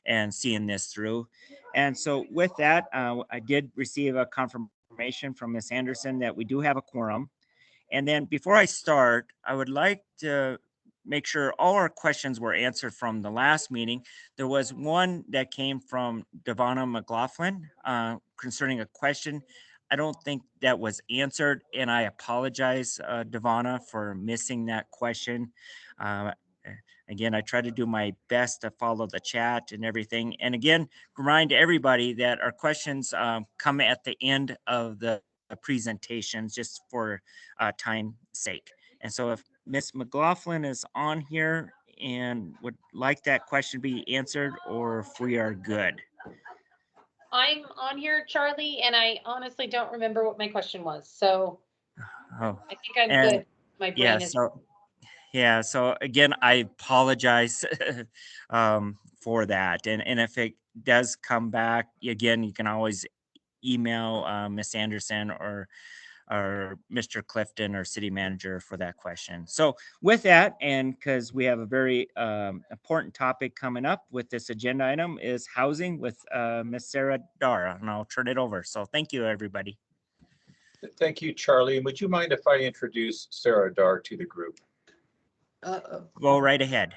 and seeing this through. And so with that, I did receive a confirmation from Ms. Anderson that we do have a quorum. And then before I start, I would like to make sure all our questions were answered from the last meeting. There was one that came from Devonna McLaughlin concerning a question. I don't think that was answered, and I apologize, Devonna, for missing that question. Uh, Again, I try to do my best to follow the chat and everything. And again, remind everybody that our questions come at the end of the presentations just for time sake. And so if Miss McLaughlin is on here and would like that question be answered, or if we are good. I'm on here, Charlie, and I honestly don't remember what my question was. So I think I'm good. My brain is. Yeah, so again, I apologize for that. And if it does come back, again, you can always email Miss Anderson or Mr. Clifton or city manager for that question. So with that, and because we have a very important topic coming up with this agenda item, is housing with Miss Sarah Dara, and I'll turn it over. So thank you, everybody. Thank you, Charlie. And would you mind if I introduce Sarah Dar to the group? Go right ahead.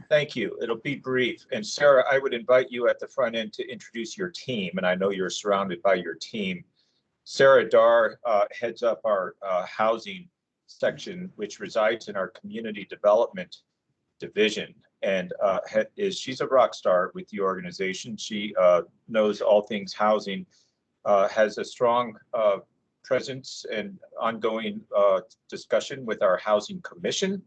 Thank you. It'll be brief. And Sarah, I would invite you at the front end to introduce your team. And I know you're surrounded by your team. Sarah Dar heads up our housing section, which resides in our community development division. And she's a rock star with the organization. She knows all things housing, has a strong presence and ongoing discussion with our housing commission,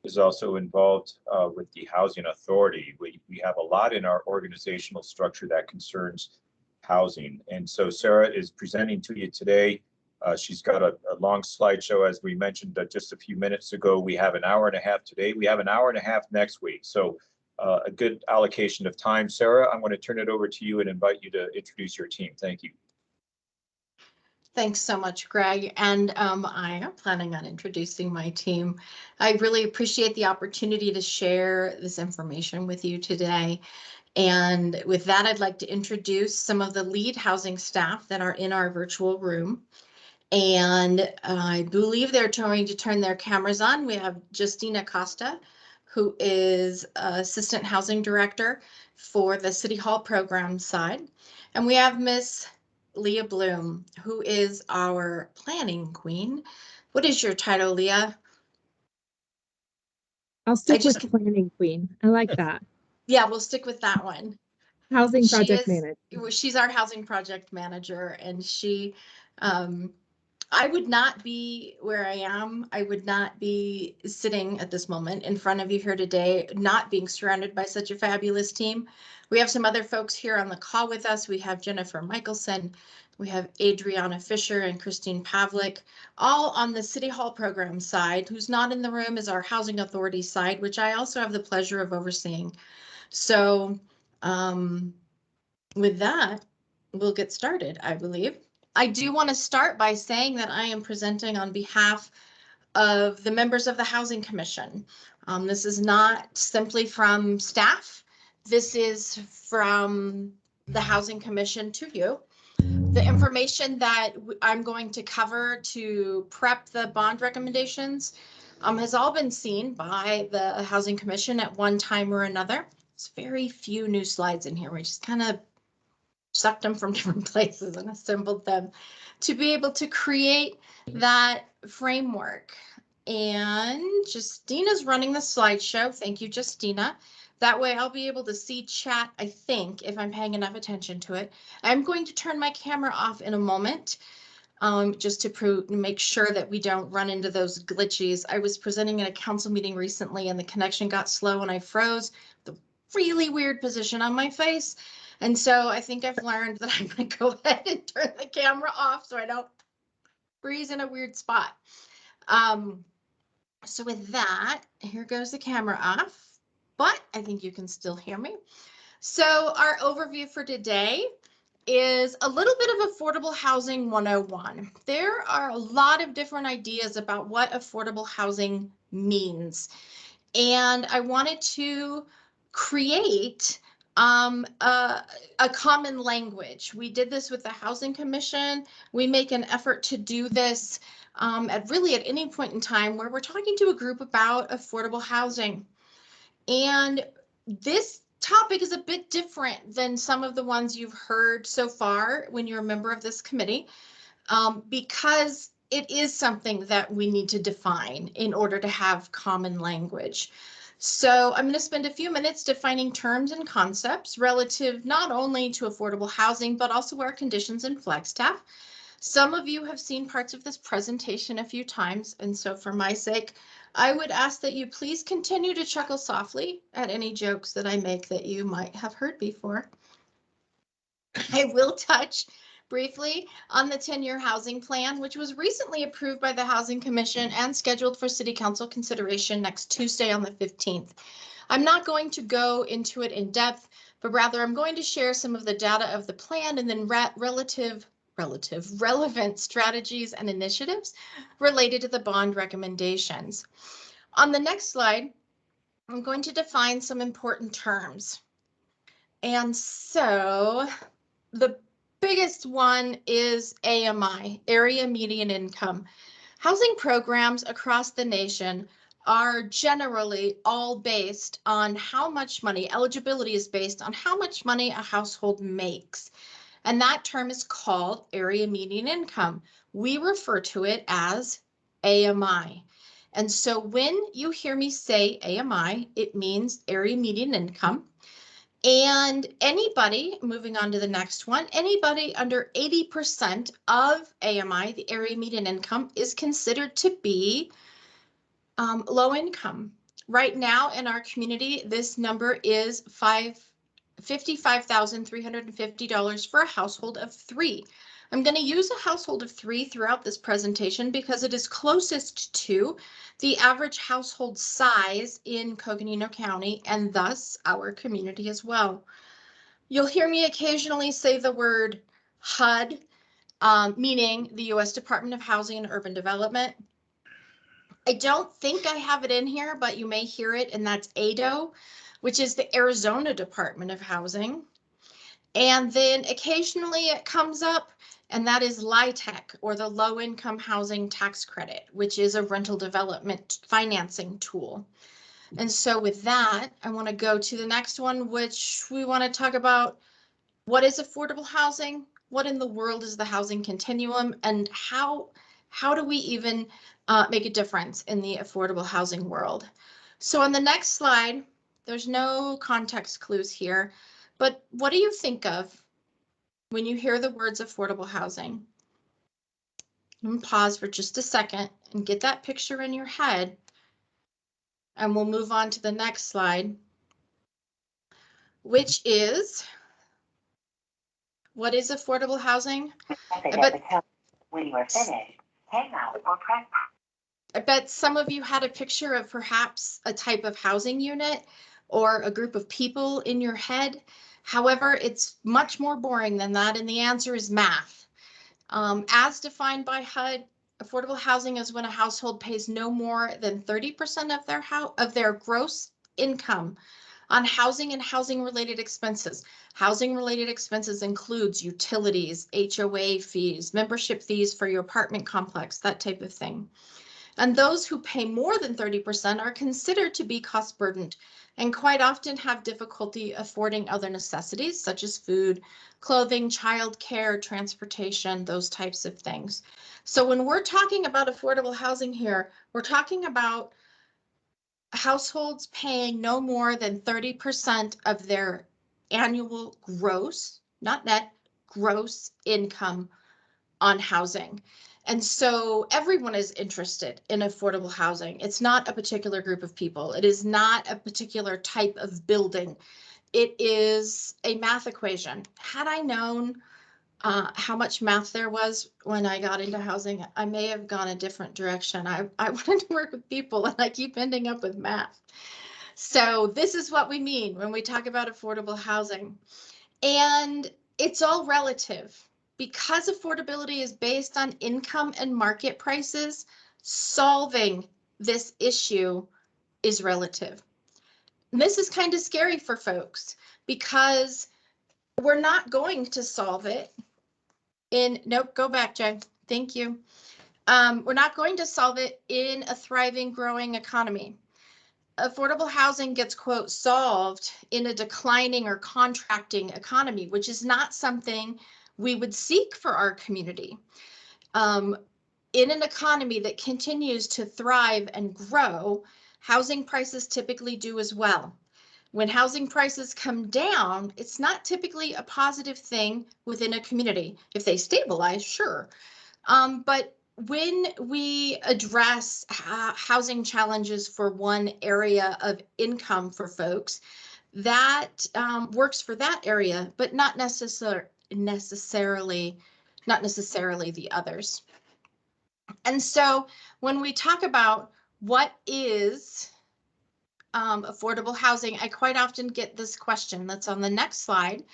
is also involved with the housing authority. We have a lot in our organizational structure that concerns housing. And so Sarah is presenting to you today. She's got a long slideshow, as we mentioned just a few minutes ago. We have an hour and a half today. We have an hour and a half next week. So a good allocation of time. Sarah, I'm going to turn it over to you and invite you to introduce your team. Thank you. Thanks so much, Greg. And I am planning on introducing my team. I really appreciate the opportunity to share this information with you today. And with that, I'd like to introduce some of the lead housing staff that are in our virtual room. And I believe they're going to turn their cameras on. We have Justina Costa, who is Assistant Housing Director for the City Hall program side. And we have Miss Leah Bloom, who is our planning queen. What is your title, Leah? I'll stick with planning queen. I like that. Yeah, we'll stick with that one. Housing project manager. She's our housing project manager, and she, I would not be where I am. I would not be sitting at this moment in front of you here today, not being surrounded by such a fabulous team. We have some other folks here on the call with us. We have Jennifer Michelson, we have Adriana Fisher and Christine Pavlik, all on the City Hall program side. Who's not in the room is our Housing Authority side, which I also have the pleasure of overseeing. So with that, we'll get started, I believe. I do want to start by saying that I am presenting on behalf of the members of the Housing Commission. This is not simply from staff. This is from the Housing Commission to you. The information that I'm going to cover to prep the bond recommendations has all been seen by the Housing Commission at one time or another. There's very few new slides in here. We just kind of sucked them from different places and assembled them to be able to create that framework. And Justina's running the slideshow. Thank you, Justina. That way I'll be able to see chat, I think, if I'm paying enough attention to it. I'm going to turn my camera off in a moment, just to make sure that we don't run into those glitches. I was presenting in a council meeting recently and the connection got slow and I froze. The really weird position on my face. And so I think I've learned that I'm going to go ahead and turn the camera off so I don't freeze in a weird spot. So with that, here goes the camera off. But I think you can still hear me. So our overview for today is a little bit of Affordable Housing 101. There are a lot of different ideas about what affordable housing means. And I wanted to create a common language. We did this with the Housing Commission. We make an effort to do this at any point in time where we're talking to a group about affordable housing. And this topic is a bit different than some of the ones you've heard so far when you're a member of this committee, because it is something that we need to define in order to have common language. So I'm going to spend a few minutes defining terms and concepts relative not only to affordable housing, but also our conditions in Flagstaff. Some of you have seen parts of this presentation a few times, and so for my sake, I would ask that you please continue to chuckle softly at any jokes that I make that you might have heard before. I will touch briefly on the 10-year housing plan, which was recently approved by the Housing Commission and scheduled for City Council consideration next Tuesday on the 15th. I'm not going to go into it in depth, but rather I'm going to share some of the data of the plan and then relevant strategies and initiatives related to the bond recommendations. On the next slide, I'm going to define some important terms. And so the biggest one is AMI, Area Median Income. Housing programs across the nation are generally all based on how much money, eligibility is based on how much money a household makes. And that term is called Area Median Income. We refer to it as AMI. And so when you hear me say AMI, it means Area Median Income. And anybody, moving on to the next one, anybody under 80% of AMI, the area median income, is considered to be low income. Right now in our community, this number is $55,350 for a household of 3. I'm going to use a household of 3 throughout this presentation because it is closest to the average household size in Coconino County and thus our community as well. You'll hear me occasionally say the word HUD, meaning the U.S. Department of Housing and Urban Development. I don't think I have it in here, but you may hear it, and that's ADO, which is the Arizona Department of Housing. And then occasionally it comes up, and that is LIHTC, or the Low Income Housing Tax Credit, which is a rental development financing tool. And so with that, I want to go to the next one, which we want to talk about what is affordable housing, what in the world is the housing continuum, and how do we even make a difference in the affordable housing world. So on the next slide, there's no context clues here, but what do you think of when you hear the words affordable housing? I'm going to pause for just a second and get that picture in your head, and we'll move on to the next slide, which is, what is affordable housing? When you are finished, hang out or press. I bet some of you had a picture of perhaps a type of housing unit or a group of people in your head. However, it's much more boring than that, and the answer is math. As defined by HUD, affordable housing is when a household pays no more than 30% of their gross income on housing and housing-related expenses. Housing-related expenses includes utilities, HOA fees, membership fees for your apartment complex, that type of thing. And those who pay more than 30% are considered to be cost-burdened and quite often have difficulty affording other necessities such as food, clothing, childcare, transportation, those types of things. So when we're talking about affordable housing here, we're talking about households paying no more than 30% of their annual gross, not net, gross income on housing. And so everyone is interested in affordable housing. It's not a particular group of people. It is not a particular type of building. It is a math equation. Had I known how much math there was when I got into housing, I may have gone a different direction. I wanted to work with people, and I keep ending up with math. So this is what we mean when we talk about affordable housing. And it's all relative. Because affordability is based on income and market prices, solving this issue is relative. this is kind of scary for folks because we're not going to solve it nope, go back, Jay. Thank you. We're not going to solve it in a thriving, growing economy. Affordable housing gets, quote, solved in a declining or contracting economy, which is not something we would seek for our community. In an economy that continues to thrive and grow, housing prices typically do as well. When housing prices come down, it's not typically a positive thing within a community. If they stabilize, sure. But when we address housing challenges for one area of income for folks, that works for that area, but not necessarily the others. And so when we talk about what is affordable housing, I quite often get this question that's on the next slide,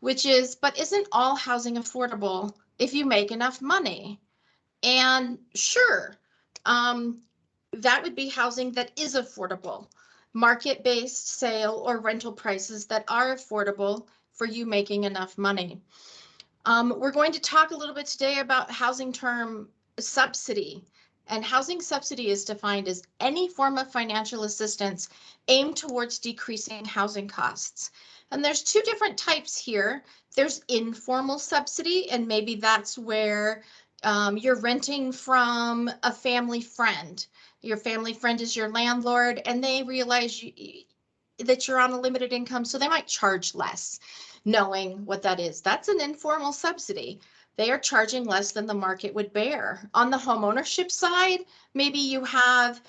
which is, but isn't all housing affordable if you make enough money? And sure, that would be housing that is affordable, market-based sale or rental prices that are affordable for you making enough money. We're going to talk a little bit today about housing term subsidy. And housing subsidy is defined as any form of financial assistance aimed towards decreasing housing costs. And there's two different types here. There's informal subsidy, and maybe that's where you're renting from a family friend. Your family friend is your landlord, and they realize that you're on a limited income, so they might charge less. Knowing what that is, that's an informal subsidy. They are charging less than the market would bear. On the homeownership side, maybe you have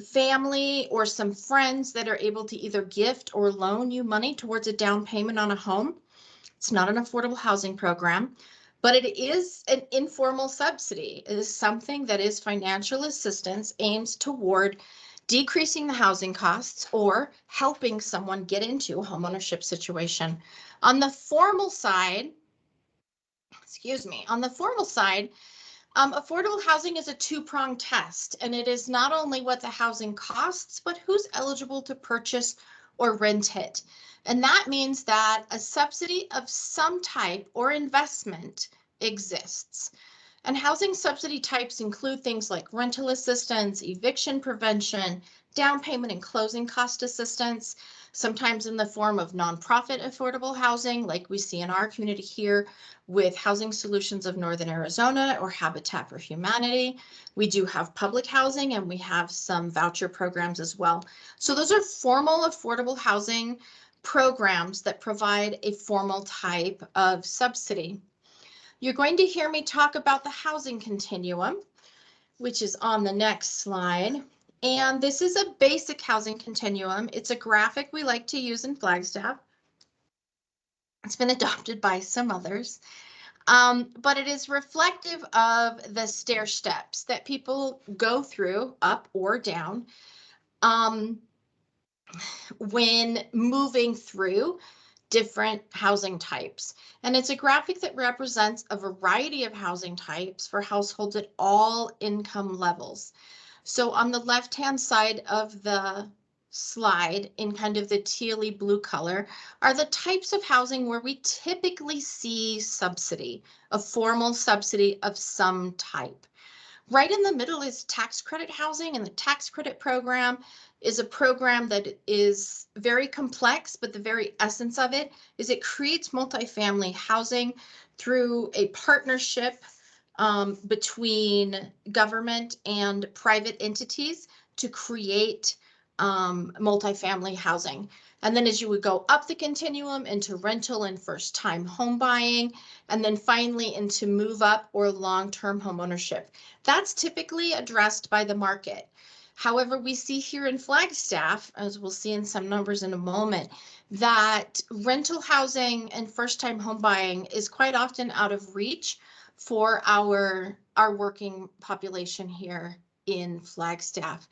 family or some friends that are able to either gift or loan you money towards a down payment on a home. It's not an affordable housing program, but it is an informal subsidy. It is something that is financial assistance aims toward decreasing the housing costs or helping someone get into a homeownership situation. On the formal side, affordable housing is a two-pronged test, and it is not only what the housing costs, but who's eligible to purchase or rent it. And that means that a subsidy of some type or investment exists. And housing subsidy types include things like rental assistance, eviction prevention, down payment and closing cost assistance, sometimes in the form of nonprofit affordable housing, like we see in our community here with Housing Solutions of Northern Arizona or Habitat for Humanity. We do have public housing, and we have some voucher programs as well. So those are formal affordable housing programs that provide a formal type of subsidy. You're going to hear me talk about the housing continuum, which is on the next slide. And this is a basic housing continuum. It's a graphic we like to use in Flagstaff. It's been adopted by some others, but it is reflective of the stair steps that people go through up or down when moving through different housing types. And it's a graphic that represents a variety of housing types for households at all income levels. So on the left-hand side of the slide, in kind of the tealy blue color, are the types of housing where we typically see subsidy, a formal subsidy of some type. Right in the middle is tax credit housing, and the tax credit program is a program that is very complex, but the very essence of it is it creates multifamily housing through a partnership between government and private entities to create multifamily housing. And then as you would go up the continuum into rental and first time home buying, and then finally into move up or long-term home ownership. That's typically addressed by the market. However, we see here in Flagstaff, as we'll see in some numbers in a moment, that rental housing and first time home buying is quite often out of reach for our working population here in Flagstaff.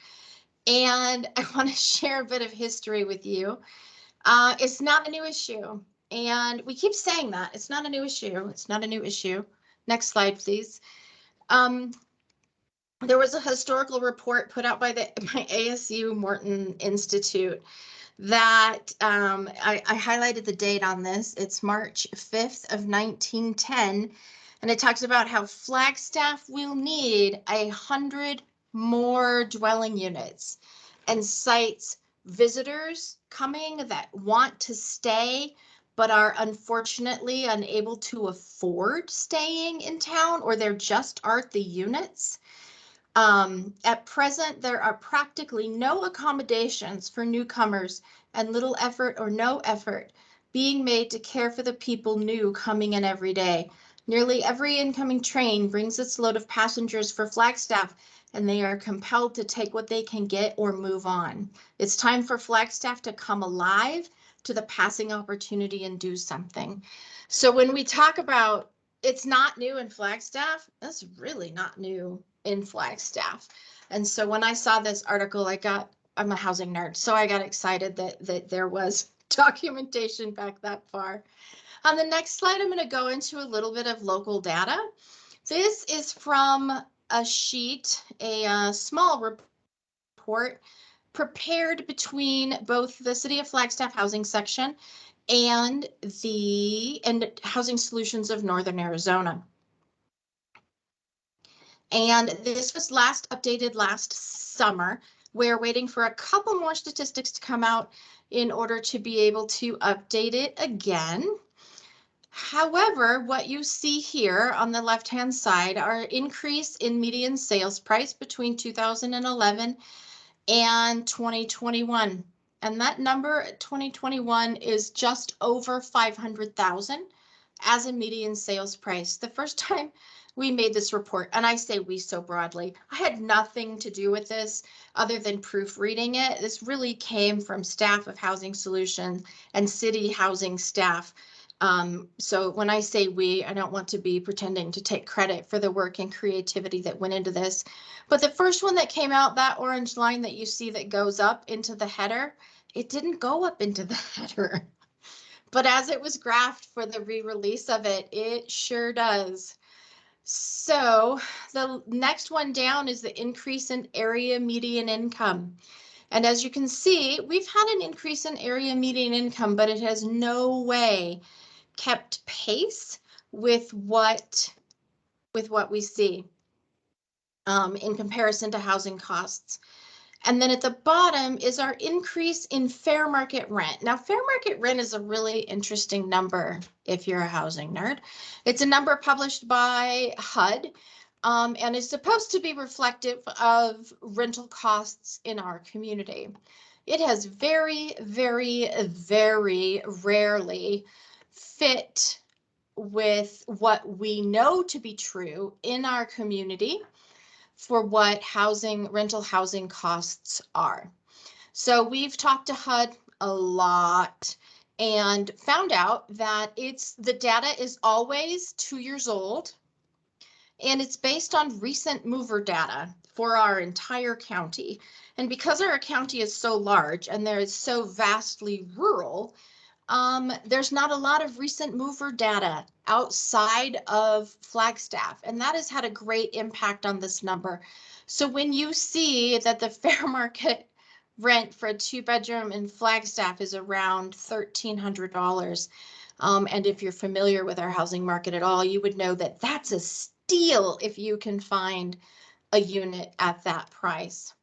And I want to share a bit of history with you. It's not a new issue. And we keep saying that. It's not a new issue. It's not a new issue. Next slide, please. There was a historical report put out by my ASU Morton Institute that I highlighted the date on this. It's March 5th of 1910. And it talks about how Flagstaff will need 100 more dwelling units, and cites visitors coming that want to stay but are unfortunately unable to afford staying in town, or there just aren't the units. At present, there are practically no accommodations for newcomers, and little effort or no effort being made to care for the people new coming in every day. Nearly every incoming train brings its load of passengers for Flagstaff, and they are compelled to take what they can get or move on. It's time for Flagstaff to come alive to the passing opportunity and do something. So when we talk about it's not new in Flagstaff, that's really not new in Flagstaff. And so when I saw this article, I'm a housing nerd, so I got excited that there was documentation back that far. On the next slide, I'm going to go into a little bit of local data. This is from a sheet, a small report prepared between both the City of Flagstaff Housing Section and Housing Solutions of Northern Arizona. And this was last updated last summer. We're waiting for a couple more statistics to come out in order to be able to update it again. However, what you see here on the left-hand side are increase in median sales price between 2011 and 2021. And that number 2021 is just over 500,000 as a median sales price. The first time we made this report, and I say we so broadly, I had nothing to do with this other than proofreading it. This really came from staff of Housing Solutions and city housing staff. So when I say we, I don't want to be pretending to take credit for the work and creativity that went into this. But the first one that came out, that orange line that you see that goes up into the header, it didn't go up into the header. But as it was graphed for the re-release of it, it sure does. So the next one down is the increase in area median income. And as you can see, we've had an increase in area median income, but it has no way kept pace with what we see in comparison to housing costs. And then at the bottom is our increase in fair market rent. Now, fair market rent is a really interesting number if you're a housing nerd. It's a number published by HUD and is supposed to be reflective of rental costs in our community. It has very, very, very rarely fit with what we know to be true in our community for what rental housing costs are. So we've talked to HUD a lot and found out that the data is always 2 years old, and it's based on recent mover data for our entire county. And because our county is so large and there is so vastly rural, there's not a lot of recent mover data outside of Flagstaff, and that has had a great impact on this number. So when you see that the fair market rent for a 2-bedroom in Flagstaff is around $1,300, and if you're familiar with our housing market at all, you would know that that's a steal if you can find a unit at that price.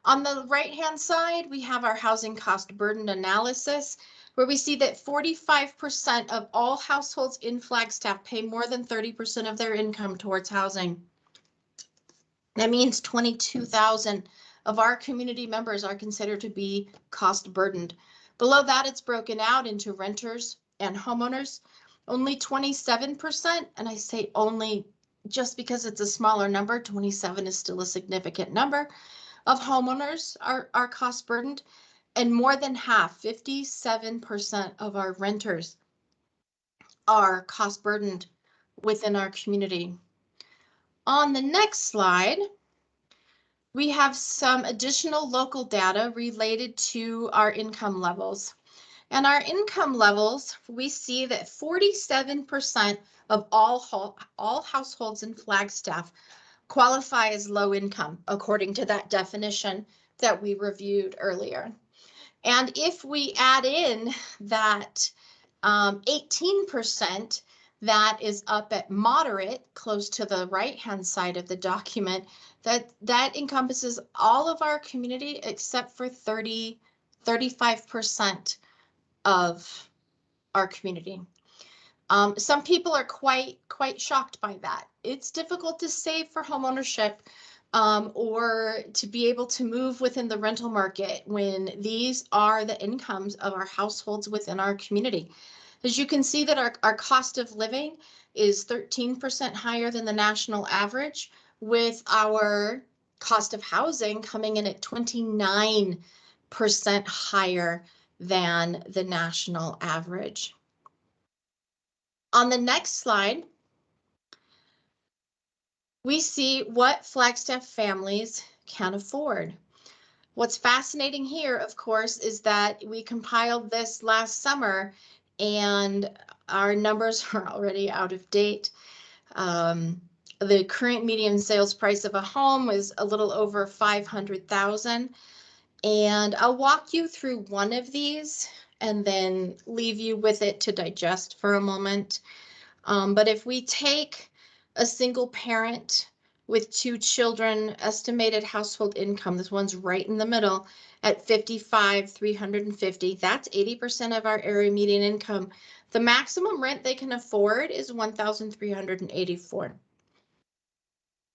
On the right-hand side, we have our housing cost burden analysis, where we see that 45% of all households in Flagstaff pay more than 30% of their income towards housing. That means 22,000 of our community members are considered to be cost burdened. Below that, it's broken out into renters and homeowners. Only 27%, and I say only just because it's a smaller number, 27 is still a significant number, of homeowners are cost burdened. And more than half, 57% of our renters are cost burdened within our community. On the next slide, we have some additional local data related to our income levels. And our income levels, we see that 47% of all households in Flagstaff qualify as low income according to that definition that we reviewed earlier. And if we add in that 18% that is up at moderate, close to the right-hand side of the document, that encompasses all of our community except for 35% of our community. Some people are quite shocked by that. It's difficult to save for homeownership or to be able to move within the rental market when these are the incomes of our households within our community. As you can see that our cost of living is 13% higher than the national average, with our cost of housing coming in at 29% higher than the national average. On the next slide, we see what Flagstaff families can afford. What's fascinating here, of course, is that we compiled this last summer and our numbers are already out of date. The current median sales price of a home is a little over $500,000. And I'll walk you through one of these and then leave you with it to digest for a moment. But if we take a single parent with 2 children, estimated household income, this one's right in the middle at $55,350, that's 80% of our area median income. The maximum rent they can afford is $1,384.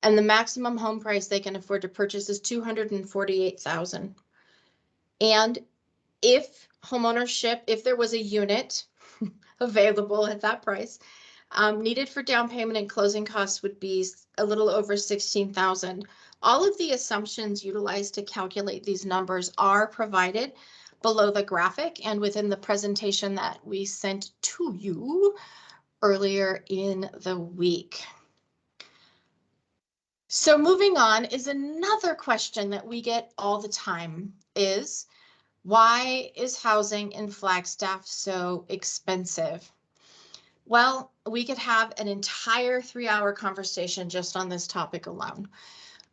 And the maximum home price they can afford to purchase is $248,000. And if homeownership, if there was a unit available at that price, needed for down payment and closing costs would be a little over $16,000. All of the assumptions utilized to calculate these numbers are provided below the graphic and within the presentation that we sent to you earlier in the week. So moving on is another question that we get all the time is, why is housing in Flagstaff so expensive? Well, we could have an entire 3-hour conversation just on this topic alone.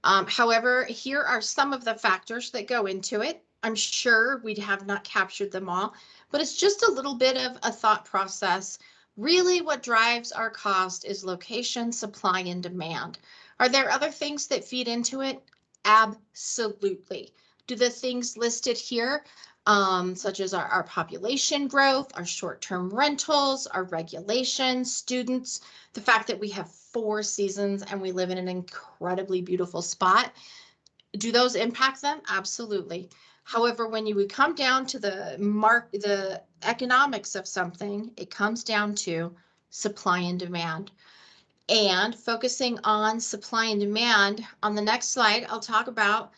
However, here are some of the factors that go into it. I'm sure we have not captured them all, but it's just a little bit of a thought process. Really, what drives our cost is location, supply, and demand. Are there other things that feed into it? Absolutely. Do the things listed here, such as our population growth, our short-term rentals, our regulations, students, the fact that we have 4 seasons and we live in an incredibly beautiful spot, do those impact them? Absolutely. However, when you would come down to the economics of something, it comes down to supply and demand. And focusing on supply and demand, on the next slide, I'll talk about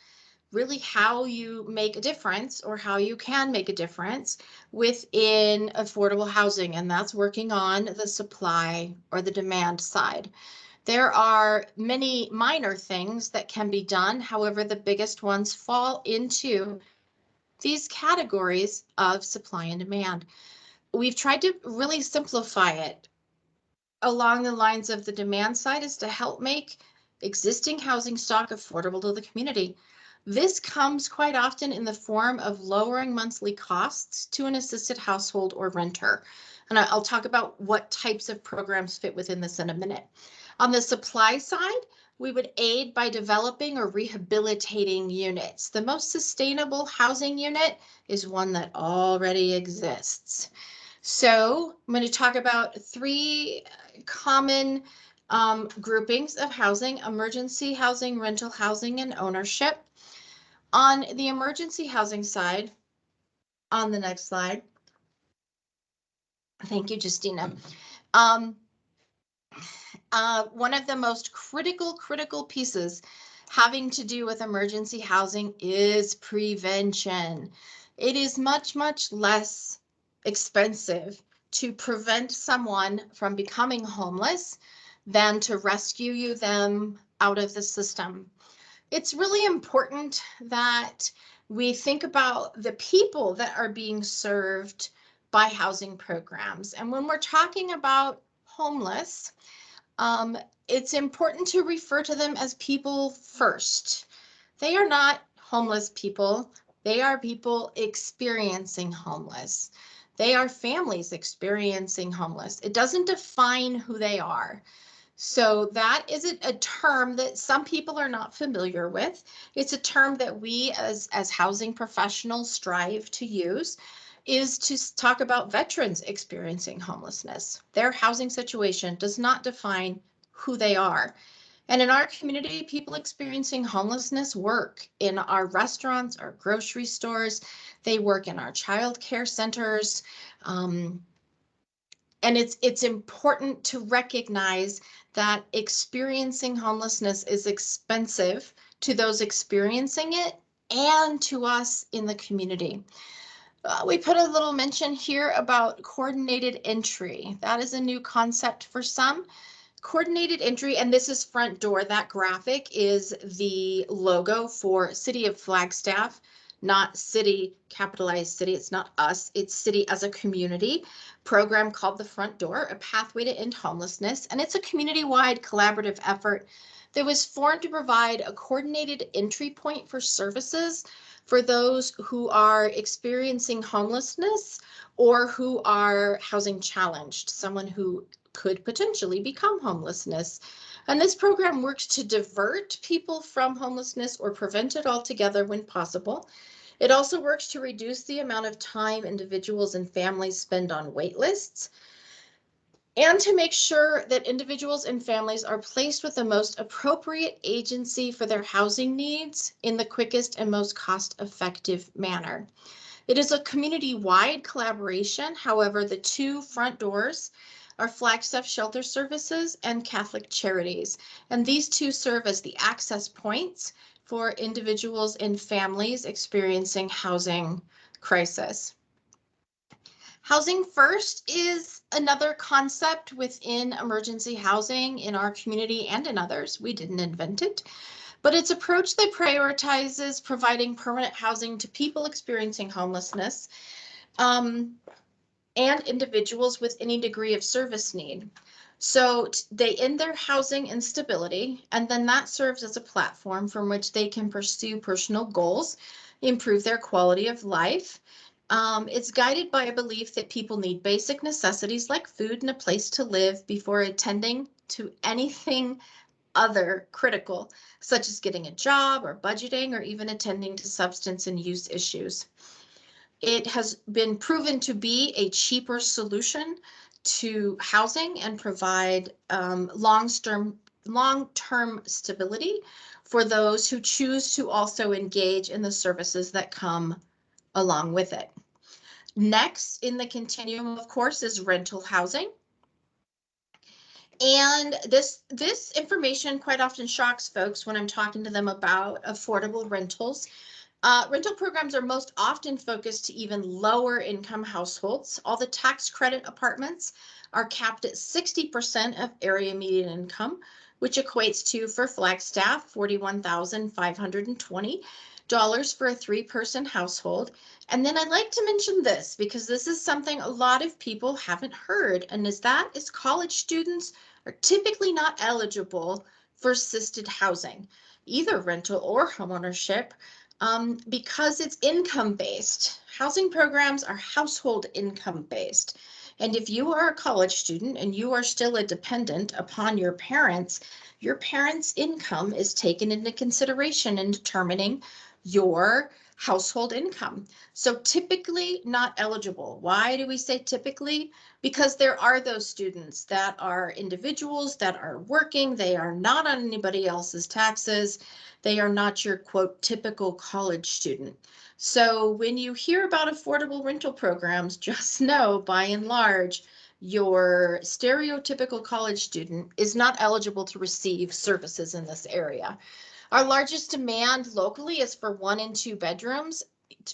really how you make a difference or how you can make a difference within affordable housing, and that's working on the supply or the demand side. There are many minor things that can be done. However, the biggest ones fall into these categories of supply and demand. We've tried to really simplify it along the lines of the demand side is to help make existing housing stock affordable to the community. This comes quite often in the form of lowering monthly costs to an assisted household or renter. And I'll talk about what types of programs fit within this in a minute. On the supply side, we would aid by developing or rehabilitating units. The most sustainable housing unit is one that already exists. So I'm going to talk about 3 common groupings of housing: emergency housing, rental housing, and ownership. On the emergency housing side, on the next slide. Thank you, Justina. One of the most critical pieces having to do with emergency housing is prevention. It is much less expensive to prevent someone from becoming homeless than to rescue them out of the system. It's really important that we think about the people that are being served by housing programs. And when we're talking about homeless, It's important to refer to them as people first. They are not homeless people. They are people experiencing homeless. They are families experiencing homeless. It doesn't define who they are. So that is a term that some people are not familiar with. It's a term that we as housing professionals strive to use, is to talk about veterans experiencing homelessness. Their housing situation does not define who they are. And in our community, people experiencing homelessness work in our restaurants, our grocery stores. They work in our child care centers. And it's important to recognize that experiencing homelessness is expensive to those experiencing it and to us in the community. We put a little mention here about coordinated entry. That is a new concept for some. Coordinated entry, and this is front door. That graphic is the logo for City of Flagstaff, not city, capitalized city. It's not us, it's city as a community program called The Front Door, a pathway to end homelessness. And it's a community-wide collaborative effort that was formed to provide a coordinated entry point for services for those who are experiencing homelessness or who are housing challenged, someone who could potentially become homelessness. And this program works to divert people from homelessness or prevent it altogether when possible. It also works to reduce the amount of time individuals and families spend on wait lists, and to make sure that individuals and families are placed with the most appropriate agency for their housing needs in the quickest and most cost-effective manner. It is a community-wide collaboration. However, the two front doors are Flagstaff Shelter Services and Catholic Charities, and these two serve as the access points for individuals and families experiencing housing crisis. Housing First is another concept within emergency housing in our community and in others. We didn't invent it, but its approach that prioritizes providing permanent housing to people experiencing homelessness and individuals with any degree of service need. So they end their housing instability, and then that serves as a platform from which they can pursue personal goals, improve their quality of life. It's guided by a belief that people need basic necessities like food and a place to live before attending to anything other critical, such as getting a job or budgeting or even attending to substance and use issues. It has been proven to be a cheaper solution to housing and provide long-term stability for those who choose to also engage in the services that come along with it. Next in the continuum, of course, is rental housing. And this information quite often shocks folks when I'm talking to them about affordable rentals. Rental programs are most often focused to even lower income households. All the tax credit apartments are capped at 60% of area median income, which equates to, for Flagstaff, $41,520 for a 3-person household. And then I'd like to mention this because this is something a lot of people haven't heard, and is college students are typically not eligible for assisted housing, either rental or homeownership. Because it's income-based. Housing programs are household income-based. And if you are a college student and you are still a dependent upon your parents' income is taken into consideration in determining your household income. So typically not eligible. Why do we say typically? Because there are those students that are individuals that are working. They are not on anybody else's taxes. They are not your, quote, typical college student. So when you hear about affordable rental programs, just know, by and large, your stereotypical college student is not eligible to receive services in this area. Our largest demand locally is for 1 and 2 bedrooms,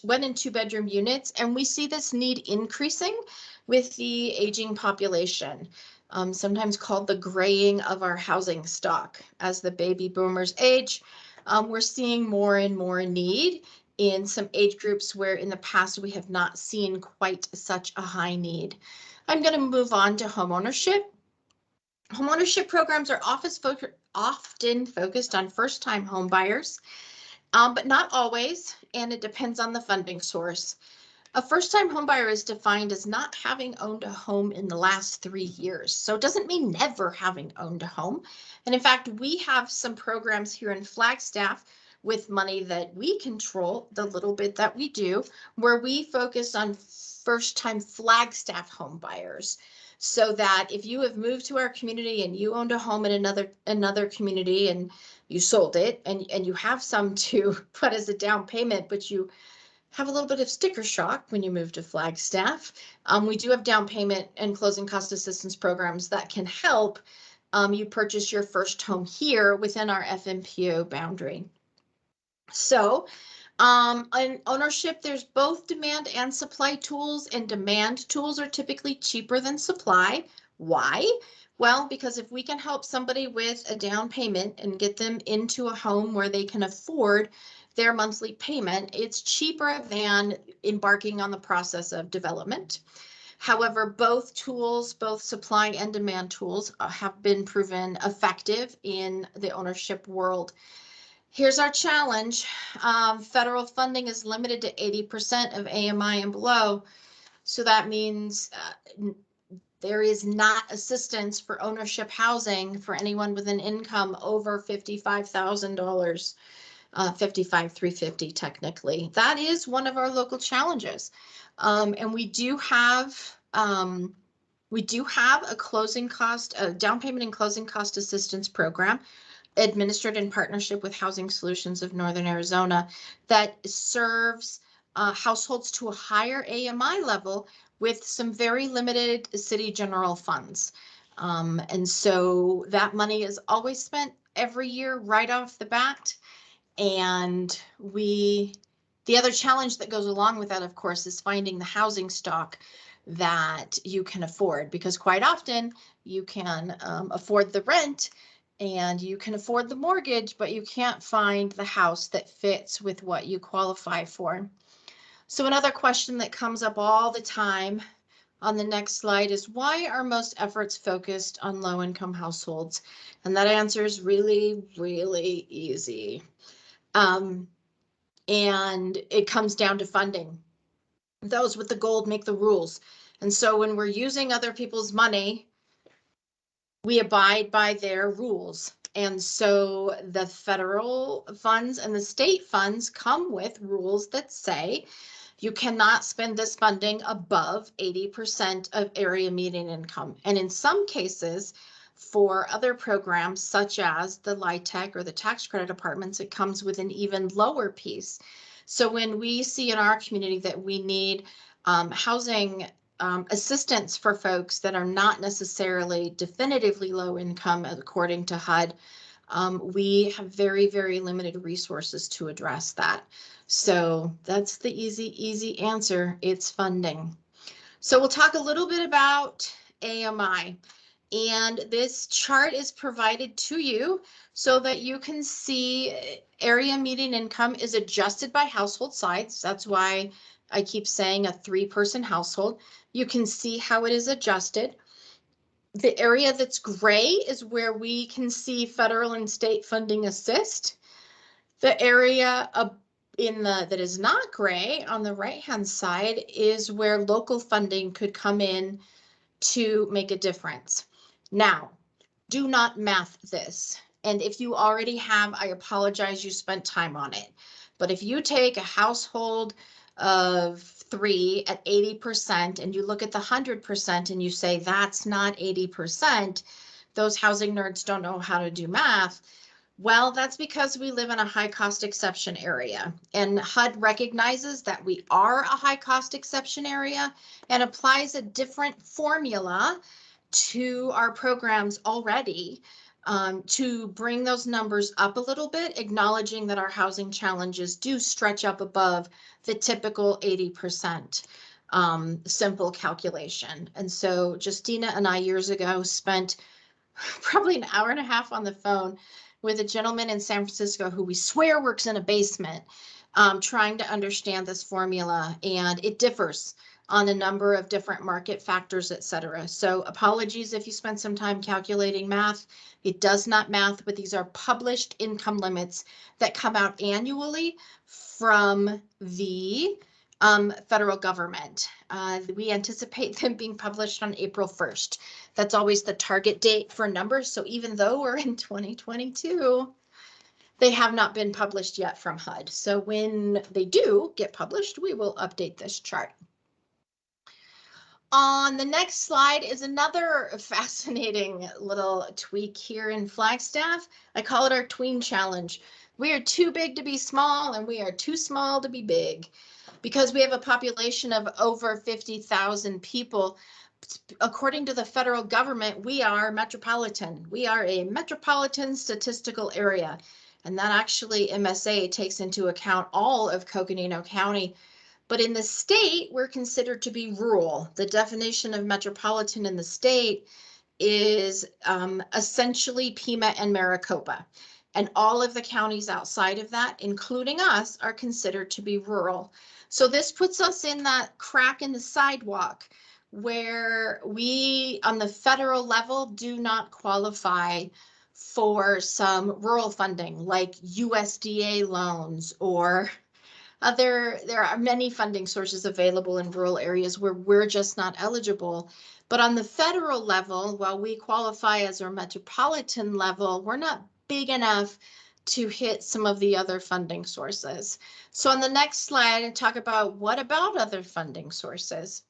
1 and 2 bedroom units, and we see this need increasing with the aging population. Sometimes called the graying of our housing stock. As the baby boomers age, we're seeing more and more need in some age groups where in the past we have not seen quite such a high need. I'm going to move on to homeownership. Homeownership programs are often focused on first-time home buyers, but not always, and it depends on the funding source. A first-time homebuyer is defined as not having owned a home in the last 3 years. So it doesn't mean never having owned a home. And in fact, we have some programs here in Flagstaff with money that we control, the little bit that we do, where we focus on first-time Flagstaff home buyers. So that if you have moved to our community and you owned a home in another community and you sold it and you have some to put as a down payment, but you have a little bit of sticker shock when you move to Flagstaff. We do have down payment and closing cost assistance programs that can help you purchase your first home here within our FMPO boundary. So in ownership, there's both demand and supply tools, and demand tools are typically cheaper than supply. Why? Well, because if we can help somebody with a down payment and get them into a home where they can afford their monthly payment, it's cheaper than embarking on the process of development. However, both tools, both supply and demand tools, have been proven effective in the ownership world. Here's our challenge. Federal funding is limited to 80% of AMI and below. So that means there is not assistance for ownership housing for anyone with an income over $55,000. 55,350 technically. That is one of our local challenges. And we do have a down payment and closing cost assistance program administered in partnership with Housing Solutions of Northern Arizona that serves households to a higher AMI level with some very limited city general funds. And so that money is always spent every year right off the bat. And the other challenge that goes along with that, of course, is finding the housing stock that you can afford, because quite often you can afford the rent and you can afford the mortgage, but you can't find the house that fits with what you qualify for. So another question that comes up all the time on the next slide is, why are most efforts focused on low-income households? And that answer is really, really easy. And it comes down to funding. Those with the gold make the rules. And so when we're using other people's money, we abide by their rules. And so the federal funds and the state funds come with rules that say you cannot spend this funding above 80% of area median income. And in some cases, for other programs, such as the LIHTC or the tax credit apartments, it comes with an even lower piece. So when we see in our community that we need housing assistance for folks that are not necessarily definitively low income, according to HUD, we have very, very limited resources to address that. So that's the easy answer. It's funding. So we'll talk a little bit about AMI. And this chart is provided to you so that you can see area median income is adjusted by household size. That's why I keep saying a 3-person household. You can see how it is adjusted. The area that's gray is where we can see federal and state funding assist. The area that is not gray on the right-hand side is where local funding could come in to make a difference. Now, do not math this. And if you already have, I apologize, you spent time on it. But if you take a household of 3 at 80% and you look at the 100% and you say that's not 80%, those housing nerds don't know how to do math. Well, that's because we live in a high cost exception area, and HUD recognizes that we are a high cost exception area and applies a different formula to our programs already to bring those numbers up a little bit, acknowledging that our housing challenges do stretch up above the typical 80% simple calculation. And so Justina and I years ago spent probably an hour and a half on the phone with a gentleman in San Francisco who we swear works in a basement, trying to understand this formula, and it differs on a number of different market factors, et cetera. So apologies if you spent some time calculating math. It does not math, but these are published income limits that come out annually from the federal government. We anticipate them being published on April 1st. That's always the target date for numbers. So even though we're in 2022, they have not been published yet from HUD. So when they do get published, we will update this chart. On the next slide is another fascinating little tweak here in Flagstaff. I call it our Tween challenge. We are too big to be small and we are too small to be big. Because we have a population of over 50,000 people, according to the federal government, we are metropolitan. We are a metropolitan statistical area. And that actually MSA takes into account all of Coconino County. But in the state, we're considered to be rural. The definition of metropolitan in the state is essentially Pima and Maricopa. And all of the counties outside of that, including us, are considered to be rural. So this puts us in that crack in the sidewalk where we, on the federal level, do not qualify for some rural funding like USDA loans or there are many funding sources available in rural areas where we're just not eligible. But on the federal level, while we qualify as our metropolitan level, we're not big enough to hit some of the other funding sources. So on the next slide, I talk about what about other funding sources.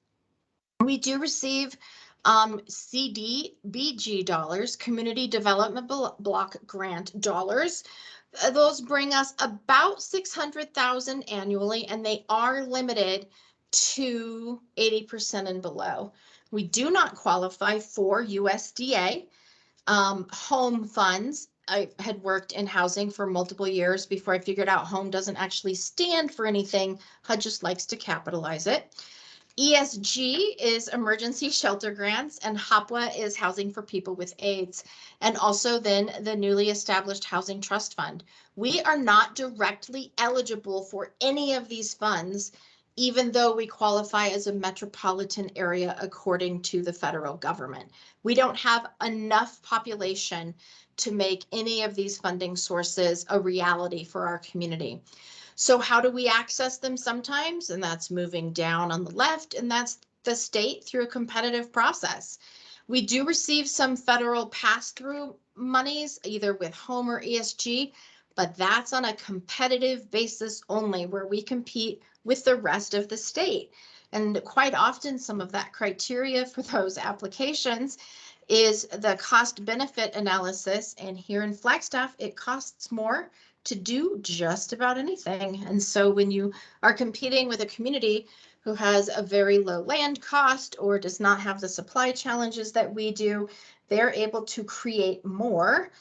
We do receive CDBG dollars, Community Development Block Grant dollars. Those bring us about 600,000 annually, and they are limited to 80% and below. We do not qualify for USDA home funds. I had worked in housing for multiple years before I figured out home doesn't actually stand for anything. HUD just likes to capitalize it. ESG is emergency shelter grants, and HOPWA is housing for people with AIDS, and also then the newly established Housing Trust Fund. We are not directly eligible for any of these funds, even though we qualify as a metropolitan area according to the federal government. We don't have enough population to make any of these funding sources a reality for our community. So how do we access them sometimes? And that's moving down on the left, and that's the state through a competitive process. We do receive some federal pass-through monies, either with home or ESG, but that's on a competitive basis only, where we compete with the rest of the state. And quite often, some of that criteria for those applications is the cost benefit analysis. And here in Flagstaff, it costs more to do just about anything. And so when you are competing with a community who has a very low land cost or does not have the supply challenges that we do, they're able to create more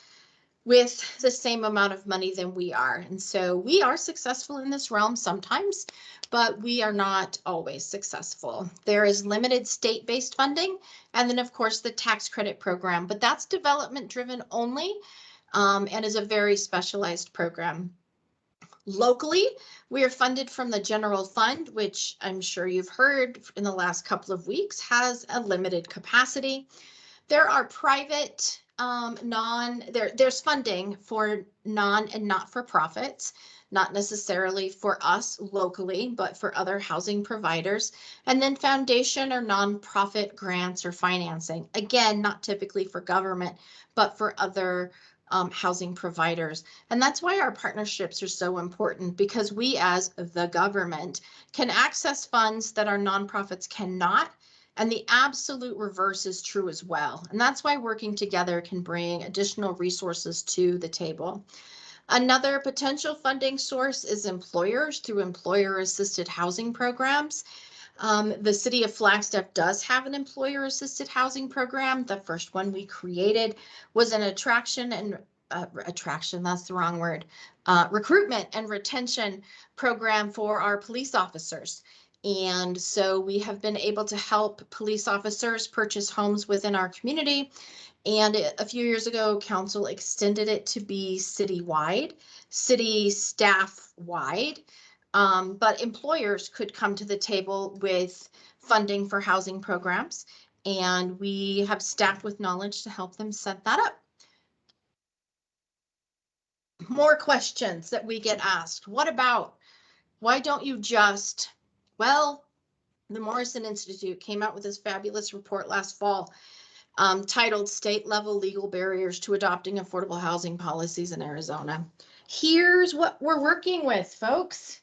with the same amount of money than we are. And so we are successful in this realm sometimes, but we are not always successful. There is limited state-based funding, and then of course the tax credit program, but that's development driven only, and is a very specialized program. Locally, we are funded from the general fund, which I'm sure you've heard in the last couple of weeks has a limited capacity. There are private there's funding for non and not-for-profits, not necessarily for us locally, but for other housing providers, and then foundation or nonprofit grants or financing. Again, not typically for government, but for other housing providers. And that's why our partnerships are so important, because we as the government can access funds that our nonprofits cannot. And the absolute reverse is true as well. And that's why working together can bring additional resources to the table. Another potential funding source is employers through employer-assisted housing programs. The city of Flagstaff does have an employer-assisted housing program. The first one we created was an recruitment and retention program for our police officers. And so we have been able to help police officers purchase homes within our community. And a few years ago, council extended it to be citywide, city staff wide. But employers could come to the table with funding for housing programs, and we have staff with knowledge to help them set that up. More questions that we get asked. What about, why don't you just, well, the Morrison Institute came out with this fabulous report last fall titled State Level Legal Barriers to Adopting Affordable Housing Policies in Arizona. Here's what we're working with, folks.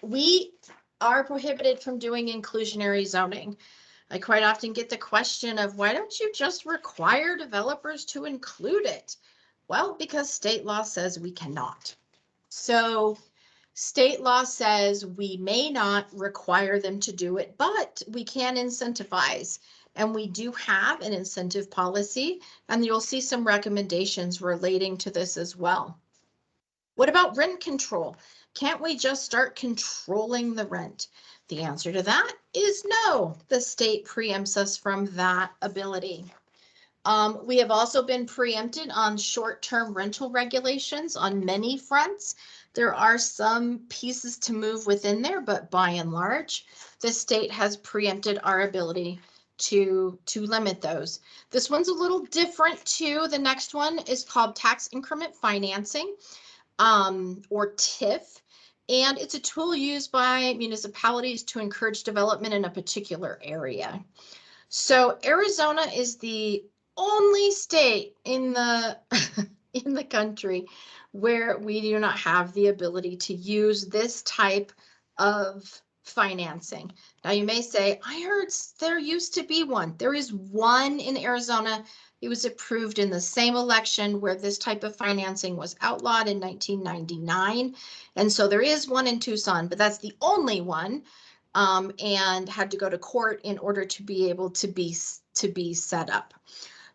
We are prohibited from doing inclusionary zoning. I quite often get the question of, why don't you just require developers to include it? Well, because state law says we cannot. So state law says we may not require them to do it, but we can incentivize. And we do have an incentive policy, and you'll see some recommendations relating to this as well. What about rent control? Can't we just start controlling the rent? The answer to that is no. The state preempts us from that ability. We have also been preempted on short-term rental regulations on many fronts. There are some pieces to move within there, but by and large, the state has preempted our ability to limit those. This one's a little different too. The next one is called tax increment financing, or TIF. And it's a tool used by municipalities to encourage development in a particular area. So Arizona is the only state in the in the country where we do not have the ability to use this type of financing. Now you may say, I heard there used to be one. There is one in Arizona. It was approved in the same election where this type of financing was outlawed in 1999. And so there is one in Tucson, but that's the only one, and had to go to court in order to be able to be set up.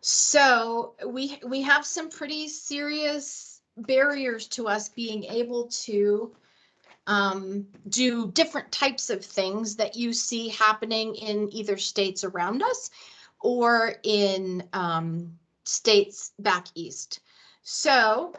So we have some pretty serious barriers to us being able to do different types of things that you see happening in either states around us or in states back east. So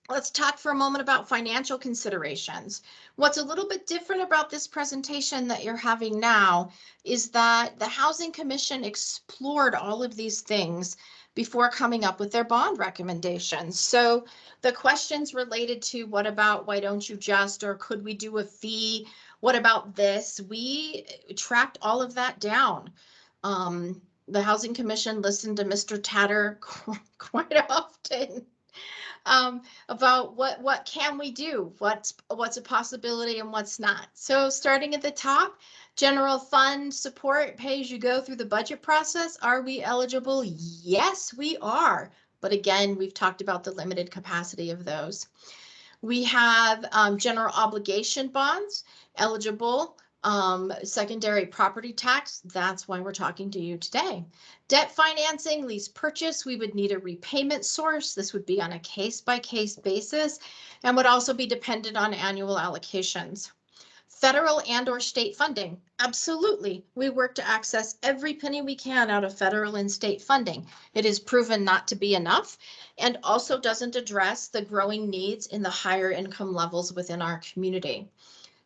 let's talk for a moment about financial considerations. What's a little bit different about this presentation that you're having now is that the Housing Commission explored all of these things before coming up with their bond recommendations. So the questions related to what about, why don't you just, or could we do a fee? What about this? We tracked all of that down. The Housing Commission listened to Mr. Tatter quite often. About what can we do, what's a possibility and what's not. So starting at the top, general fund support, pay as you go through the budget process. Are we eligible? Yes, we are. But again, we've talked about the limited capacity of those. We have general obligation bonds, eligible. Secondary property tax, that's why we're talking to you today. Debt financing, lease purchase, we would need a repayment source. This would be on a case-by-case basis and would also be dependent on annual allocations. Federal and or state funding, absolutely. We work to access every penny we can out of federal and state funding. It is proven not to be enough and also doesn't address the growing needs in the higher income levels within our community.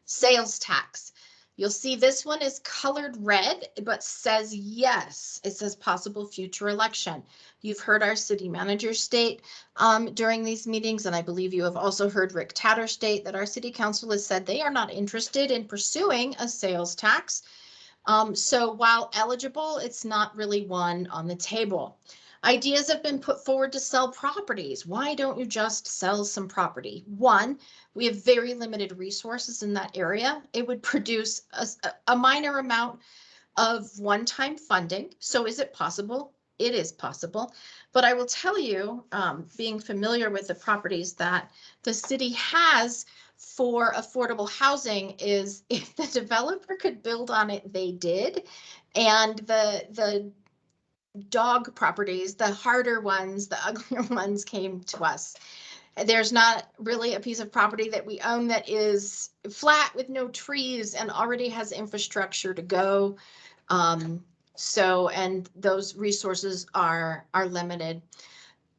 Sales tax. You'll see this one is colored red, but says yes. It says possible future election. You've heard our city manager state during these meetings, and I believe you have also heard Rick Tatter state that our city council has said they are not interested in pursuing a sales tax. So while eligible, it's not really one on the table. Ideas have been put forward to sell properties. Why don't you just sell some property? One, we have very limited resources in that area. It would produce a minor amount of one-time funding. So is it possible? It is possible. But I will tell you, being familiar with the properties that the city has for affordable housing, is if the developer could build on it, they did. And the dog properties, the harder ones, the uglier ones came to us. There's not really a piece of property that we own that is flat with no trees and already has infrastructure to go. And those resources are limited.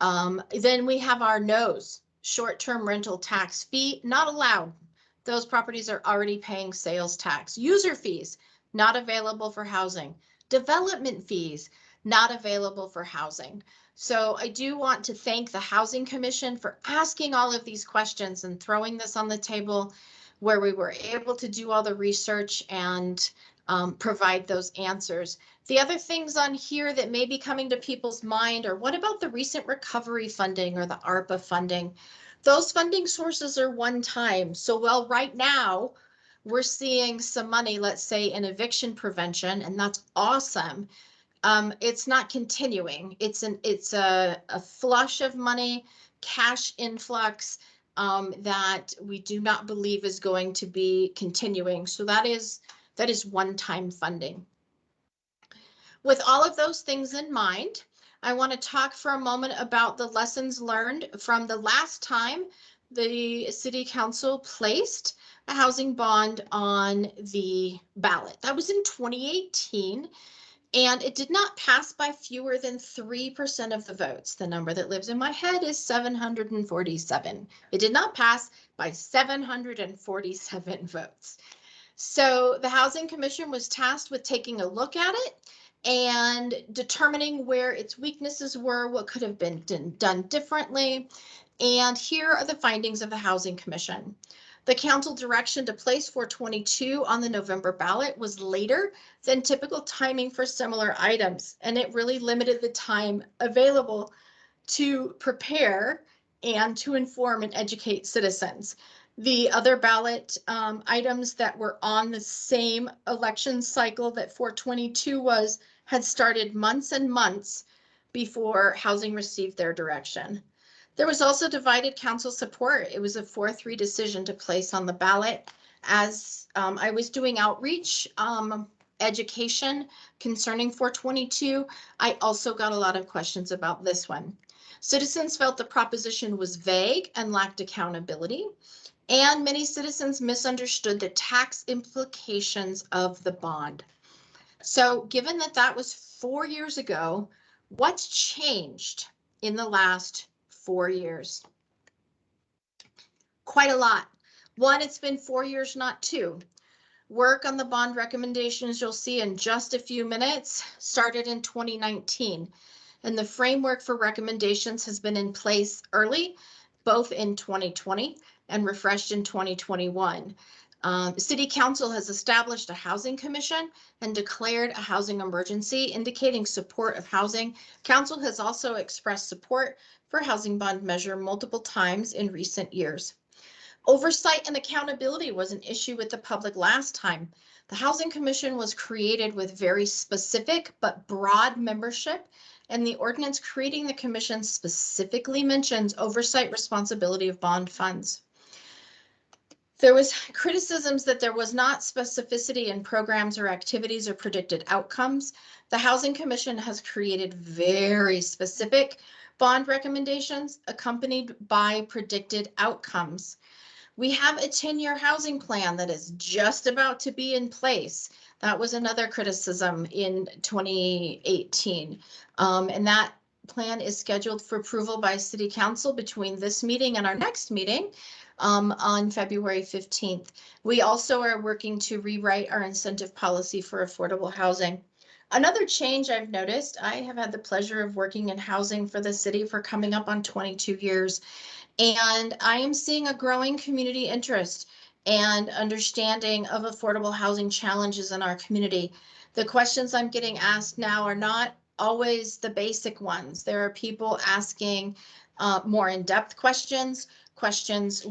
Then we have our no's, short-term rental tax fee, not allowed. Those properties are already paying sales tax. User fees, not available for housing. Development fees, not available for housing. So I do want to thank the Housing Commission for asking all of these questions and throwing this on the table where we were able to do all the research and provide those answers. The other things on here that may be coming to people's mind are, what about the recent recovery funding or the ARPA funding? Those funding sources are one time. So while right now we're seeing some money, let's say in eviction prevention, and that's awesome. It's not continuing. It's a flush of money, cash influx that we do not believe is going to be continuing. So that is one-time funding. With all of those things in mind, I want to talk for a moment about the lessons learned from the last time the City Council placed a housing bond on the ballot. That was in 2018. And it did not pass by fewer than 3% of the votes. The number that lives in my head is 747. It did not pass by 747 votes. So the Housing Commission was tasked with taking a look at it and determining where its weaknesses were, what could have been done differently. And here are the findings of the Housing Commission. The council direction to place 422 on the November ballot was later than typical timing for similar items, and it really limited the time available to prepare and to inform and educate citizens. The other ballot items that were on the same election cycle that 422 was had started months and months before housing received their direction. There was also divided council support. It was a 4-3 decision to place on the ballot. As I was doing outreach education concerning 422, I also got a lot of questions about this one. Citizens felt the proposition was vague and lacked accountability, and many citizens misunderstood the tax implications of the bond. So given that that was 4 years ago, what's changed in the last 4 years? Quite a lot. One, it's been 4 years, not 2. Work on the bond recommendations you'll see in just a few minutes started in 2019, and the framework for recommendations has been in place early, both in 2020 and refreshed in 2021. City Council has established a housing commission and declared a housing emergency, indicating support of housing. Council has also expressed support for housing bond measure multiple times in recent years. Oversight and accountability was an issue with the public last time. The Housing Commission was created with very specific but broad membership, and the ordinance creating the commission specifically mentions oversight responsibility of bond funds. There was criticisms that there was not specificity in programs or activities or predicted outcomes. The Housing Commission has created very specific bond recommendations accompanied by predicted outcomes. We have a 10-year housing plan that is just about to be in place. That was another criticism in 2018. And that plan is scheduled for approval by City Council between this meeting and our next meeting on February 15th. We also are working to rewrite our incentive policy for affordable housing. Another change I've noticed, I have had the pleasure of working in housing for the city for coming up on 22 years. And I am seeing a growing community interest and understanding of affordable housing challenges in our community. The questions I'm getting asked now are not always the basic ones. There are people asking more in-depth questions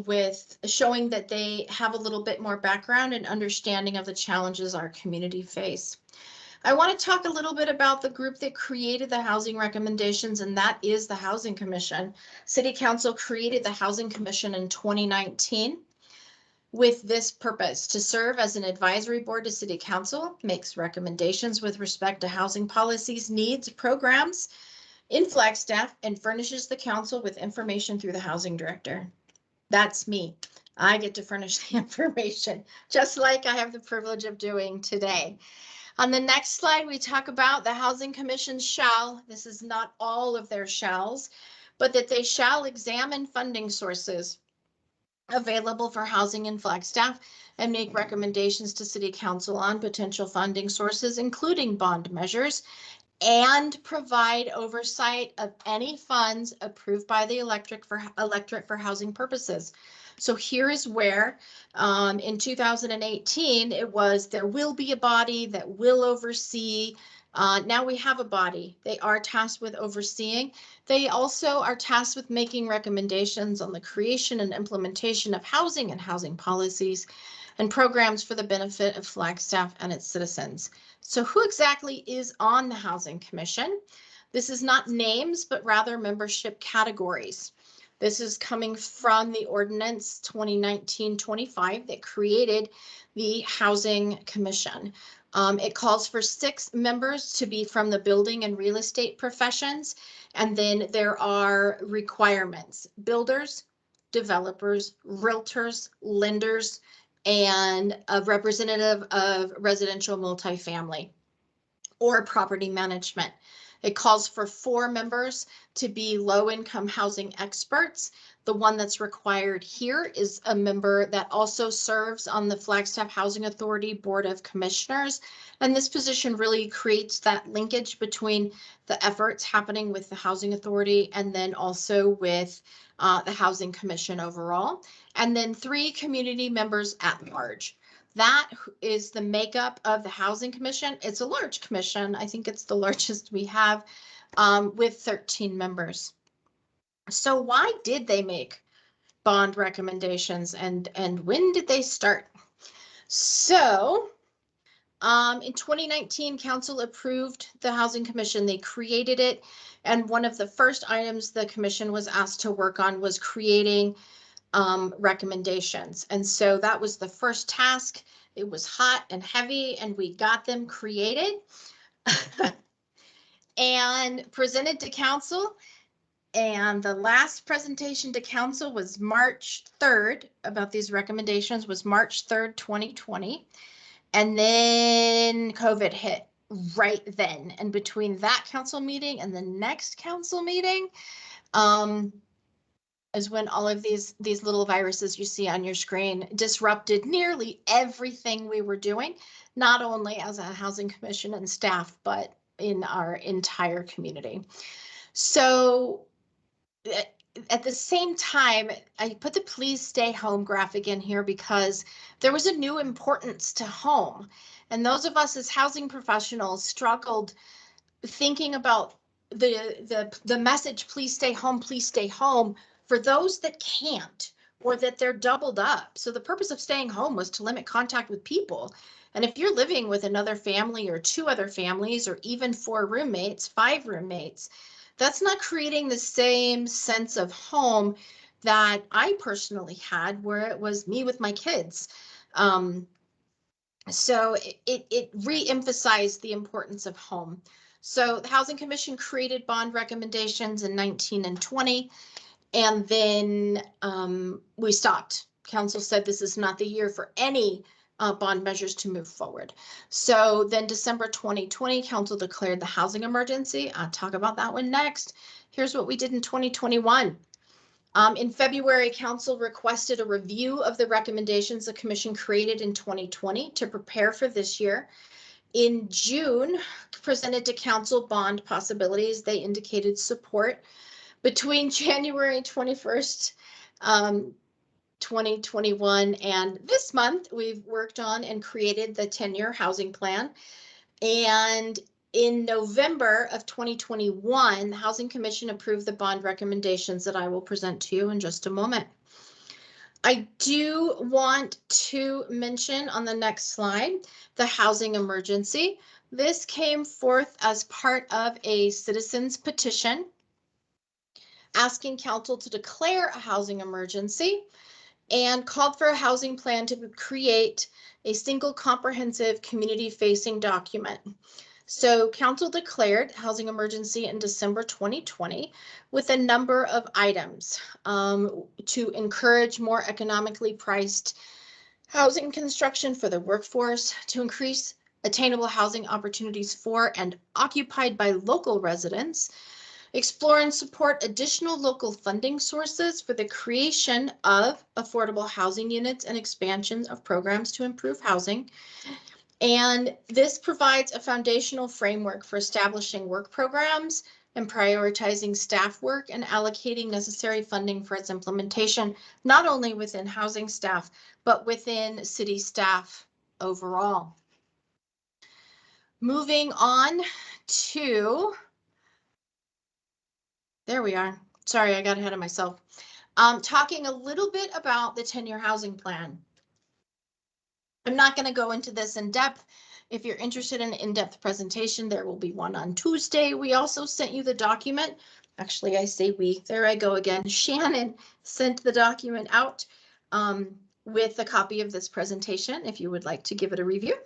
with showing that they have a little bit more background and understanding of the challenges our community face. I want to talk a little bit about the group that created the housing recommendations, and that is the Housing Commission. City Council created the Housing Commission in 2019 with this purpose: to serve as an advisory board to City Council, makes recommendations with respect to housing policies, needs, programs in Flagstaff, and furnishes the council with information through the housing director. That's me. I get to furnish the information, just like I have the privilege of doing today. On the next slide, we talk about the Housing Commission shall, this is not all of their shalls, but that they shall examine funding sources available for housing in Flagstaff and make recommendations to City Council on potential funding sources, including bond measures, and provide oversight of any funds approved by the electorate for housing purposes. So here is where in 2018, it was there will be a body that will oversee. Now we have a body. They are tasked with overseeing. They also are tasked with making recommendations on the creation and implementation of housing and housing policies and programs for the benefit of Flagstaff and its citizens. So who exactly is on the Housing Commission? This is not names, but rather membership categories. This is coming from the ordinance 2019-25 that created the Housing Commission. It calls for 6 members to be from the building and real estate professions. And then there are requirements: builders, developers, realtors, lenders, and a representative of residential multifamily or property management. It calls for 4 members to be low-income housing experts. The one that's required here is a member that also serves on the Flagstaff Housing Authority Board of Commissioners. And this position really creates that linkage between the efforts happening with the Housing Authority and then also with the Housing Commission overall. And then 3 community members at large. That is the makeup of the Housing Commission. It's a large commission. I think it's the largest we have, with 13 members. So why did they make bond recommendations and when did they start? So in 2019, council approved the Housing Commission. They created it. And one of the first items the commission was asked to work on was creating recommendations. And so that was the first task. It was hot and heavy and we got them created and presented to council. And the last presentation to council was March 3rd about these recommendations was March 3rd, 2020. And then COVID hit right then. And between that council meeting and the next council meeting, is when all of these little viruses you see on your screen disrupted nearly everything we were doing, not only as a housing commission and staff, but in our entire community. So at the same time, I put the please stay home graphic in here because there was a new importance to home. And those of us as housing professionals struggled thinking about the message, please stay home, for those that can't or that they're doubled up. So the purpose of staying home was to limit contact with people. And if you're living with another family or 2 other families or even 4 roommates, 5 roommates, that's not creating the same sense of home that I personally had where it was me with my kids. So it re-emphasized the importance of home. So the Housing Commission created bond recommendations in 19 and 20. And then we stopped. Council said this is not the year for any bond measures to move forward. So then December 2020, council declared the housing emergency. I'll talk about that one next. Here's what we did in 2021. In February, council requested a review of the recommendations the commission created in 2020 to prepare for this year. In June, presented to council bond possibilities. They indicated support. Between January 21st, 2021 and this month, we've worked on and created the 10-year housing plan. And in November of 2021, the Housing Commission approved the bond recommendations that I will present to you in just a moment. I do want to mention on the next slide, the housing emergency. This came forth as part of a citizen's petition asking council to declare a housing emergency and called for a housing plan to create a single comprehensive community-facing document. So council declared housing emergency in December 2020 with a number of items to encourage more economically priced housing construction for the workforce, to increase attainable housing opportunities for and occupied by local residents, Explore and support additional local funding sources for the creation of affordable housing units and expansion of programs to improve housing. And this provides a foundational framework for establishing work programs and prioritizing staff work and allocating necessary funding for its implementation, not only within housing staff, but within city staff overall. Moving on to, there we are. Sorry, I got ahead of myself. Talking a little bit about the 10-year housing plan. I'm not going to go into this in depth. If you're interested in an in-depth presentation, there will be one on Tuesday. We also sent you the document. Actually, I say we, there I go again. Shannon sent the document out with a copy of this presentation if you would like to give it a review.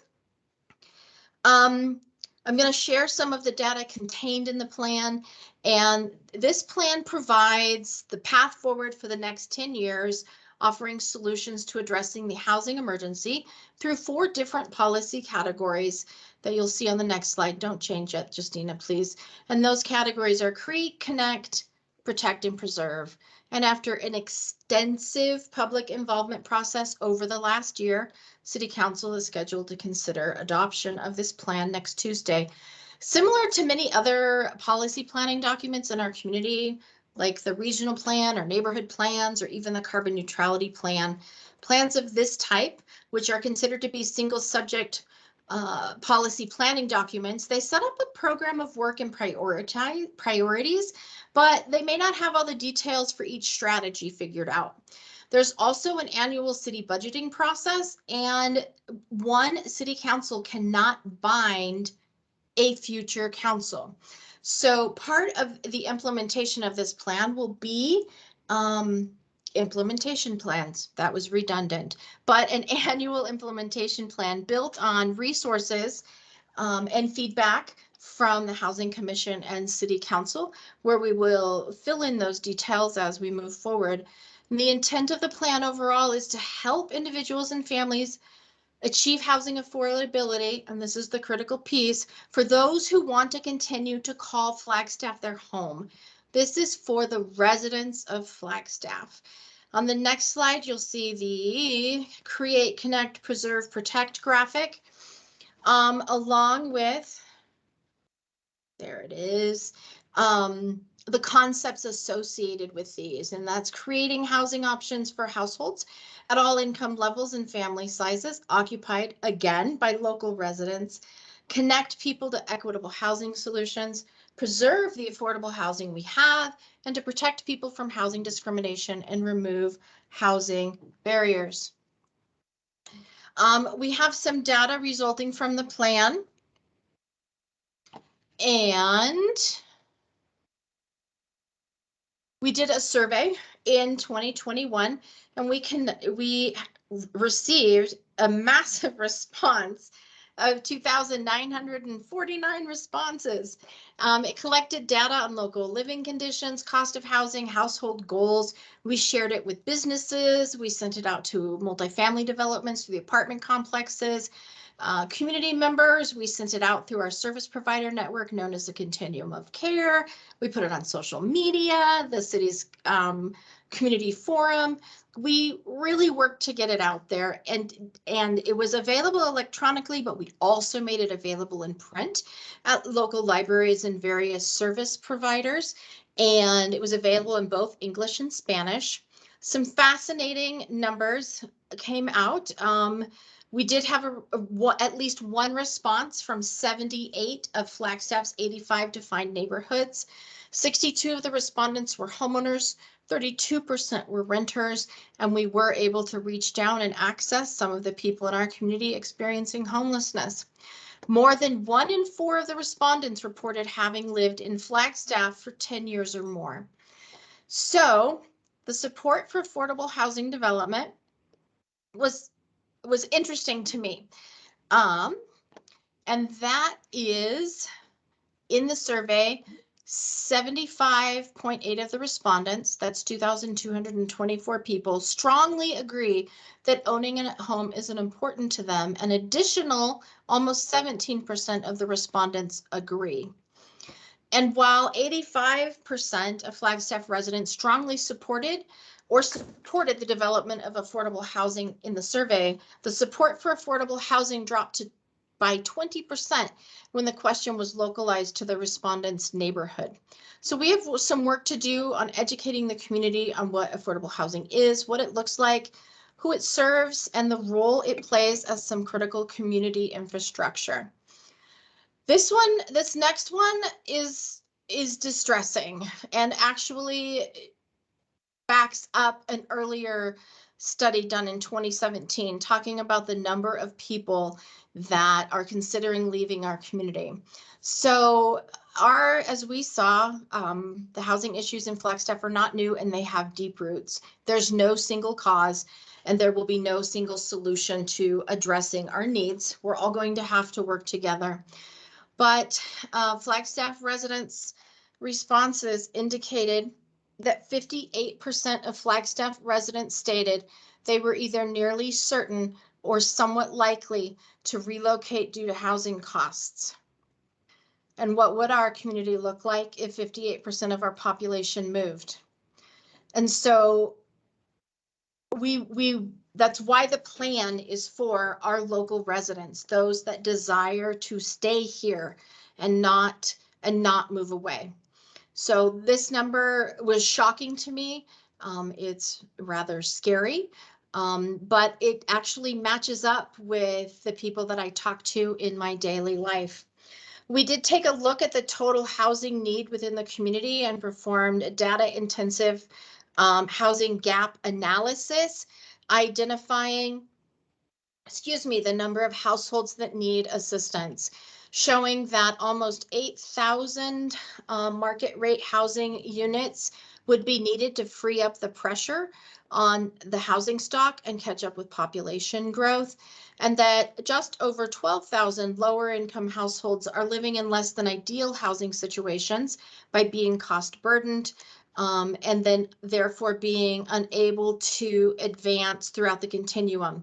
I'm going to share some of the data contained in the plan, and this plan provides the path forward for the next 10 years, offering solutions to addressing the housing emergency through 4 different policy categories that you'll see on the next slide. Don't change it, Justina, please. And those categories are create, connect, protect, and preserve. And after an extensive public involvement process over the last year, City Council is scheduled to consider adoption of this plan next Tuesday. Similar to many other policy planning documents in our community, like the regional plan or neighborhood plans or even the carbon neutrality plan, plans of this type, which are considered to be single subject policy planning documents, they set up a program of work and priorities, but they may not have all the details for each strategy figured out. There's also an annual city budgeting process, and one city council cannot bind a future council. So part of the implementation of this plan will be implementation plans. That was redundant, but an annual implementation plan built on resources and feedback from the Housing Commission and City Council, where we will fill in those details as we move forward. And the intent of the plan overall is to help individuals and families achieve housing affordability, and this is the critical piece, for those who want to continue to call Flagstaff their home. This is for the residents of Flagstaff. On the next slide, you'll see the create, connect, preserve, protect graphic, along with, there it is, the concepts associated with these, and that's creating housing options for households at all income levels and family sizes, occupied again by local residents, connect people to equitable housing solutions, preserve the affordable housing we have, and to protect people from housing discrimination and remove housing barriers. We have some data resulting from the plan, and we did a survey in 2021, and we received a massive response of 2,949 responses. It collected data on local living conditions, cost of housing, household goals. We shared it with businesses. We sent it out to multifamily developments, to the apartment complexes, community members. We sent it out through our service provider network known as the Continuum of Care. We put it on social media, the city's community forum. We really worked to get it out there, and it was available electronically, but we also made it available in print at local libraries and various service providers, and it was available in both English and Spanish. Some fascinating numbers came out. We did have at least one response from 78 of Flagstaff's 85 defined neighborhoods. 62 of the respondents were homeowners, 32% were renters, and we were able to reach down and access some of the people in our community experiencing homelessness. More than 1 in 4 of the respondents reported having lived in Flagstaff for 10 years or more. So the support for affordable housing development was interesting to me. And that is in the survey, 75.8 of the respondents, that's 2,224 people, strongly agree that owning a home is important to them. An additional almost 17% of the respondents agree. And while 85% of Flagstaff residents strongly supported the development of affordable housing in the survey, the support for affordable housing dropped by 20% when the question was localized to the respondents' neighborhood. So we have some work to do on educating the community on what affordable housing is, what it looks like, who it serves, and the role it plays as some critical community infrastructure. This next one is distressing and actually backs up an earlier study done in 2017 talking about the number of people that are considering leaving our community. So as we saw, the housing issues in Flagstaff are not new and they have deep roots. There's no single cause and there will be no single solution to addressing our needs. We're all going to have to work together. But Flagstaff residents' responses indicated that 58% of Flagstaff residents stated they were either nearly certain or somewhat likely to relocate due to housing costs. And what would our community look like if 58% of our population moved? And so that's why the plan is for our local residents, those that desire to stay here and not move away. So this number was shocking to me. It's rather scary, but it actually matches up with the people that I talk to in my daily life. We did take a look at the total housing need within the community and performed a data-intensive housing gap analysis, identifying, the number of households that need assistance, showing that almost 8,000 market rate housing units would be needed to free up the pressure on the housing stock and catch up with population growth, and that just over 12,000 lower income households are living in less than ideal housing situations by being cost burdened, and then therefore being unable to advance throughout the continuum.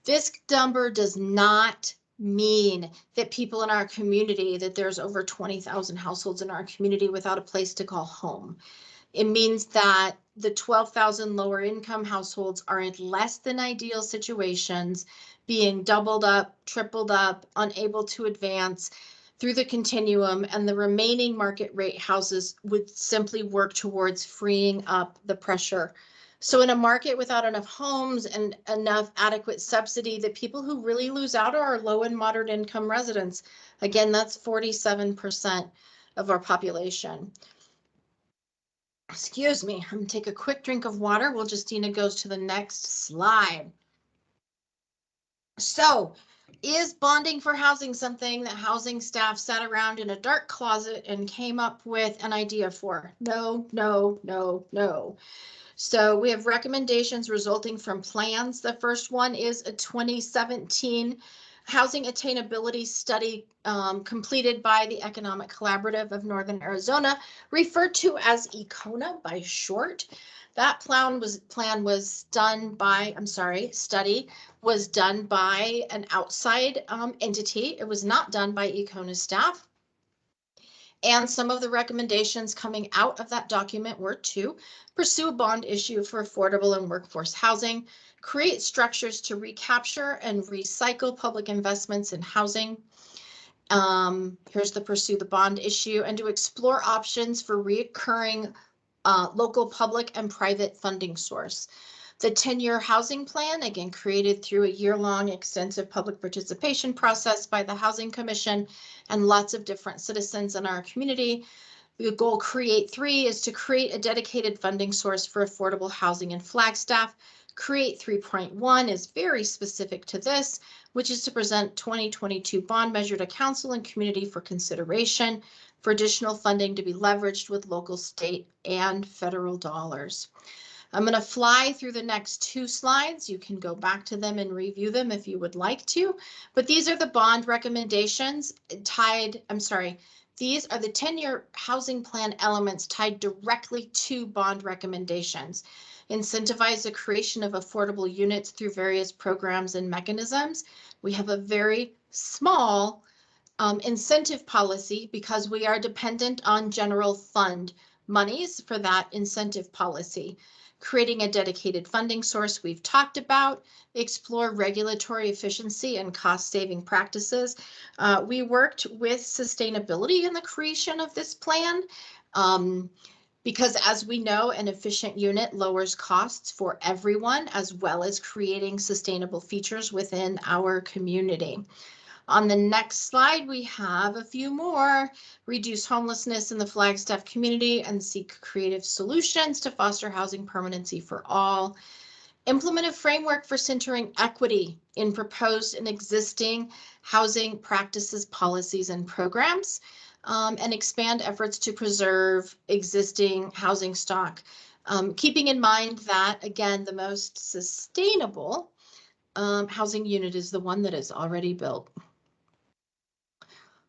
This number does not mean that people in our community, that there's over 20,000 households in our community without a place to call home. It means that the 12,000 lower income households are in less than ideal situations, being doubled up, tripled up, unable to advance through the continuum, and the remaining market rate houses would simply work towards freeing up the pressure. So in a market without enough homes and enough adequate subsidy, the people who really lose out are our low and moderate income residents. Again, that's 47% of our population. Excuse me, I'm gonna take a quick drink of water while Justina goes to the next slide. So, is bonding for housing something that housing staff sat around in a dark closet and came up with an idea for? No, no, no, no. So we have recommendations resulting from plans. The first one is a 2017 housing attainability study completed by the Economic Collaborative of Northern Arizona, referred to as ECONA by short. That study was done by an outside entity. It was not done by ECONA staff. And some of the recommendations coming out of that document were to pursue a bond issue for affordable and workforce housing, create structures to recapture and recycle public investments in housing. Here's the pursue the bond issue, and to explore options for reoccurring local public and private funding source. The 10-year housing plan, again, created through a year-long extensive public participation process by the Housing Commission and lots of different citizens in our community. The goal Create 3 is to create a dedicated funding source for affordable housing in Flagstaff. Create 3.1 is very specific to this, which is to present 2022 bond measure to council and community for consideration for additional funding to be leveraged with local, state, and federal dollars. I'm going to fly through the next two slides. You can go back to them and review them if you would like to, but these are the bond recommendations these are the 10-year housing plan elements tied directly to bond recommendations. Incentivize the creation of affordable units through various programs and mechanisms. We have a very small Incentive policy, because we are dependent on general fund monies for that incentive policy. Creating a dedicated funding source we've talked about, explore regulatory efficiency and cost-saving practices. We worked with sustainability in the creation of this plan. Because as we know, an efficient unit lowers costs for everyone, as well as creating sustainable features within our community. On the next slide, we have a few more. Reduce homelessness in the Flagstaff community and seek creative solutions to foster housing permanency for all. Implement a framework for centering equity in proposed and existing housing practices, policies, and programs. And expand efforts to preserve existing housing stock. Keeping in mind that, again, the most sustainable housing unit is the one that is already built.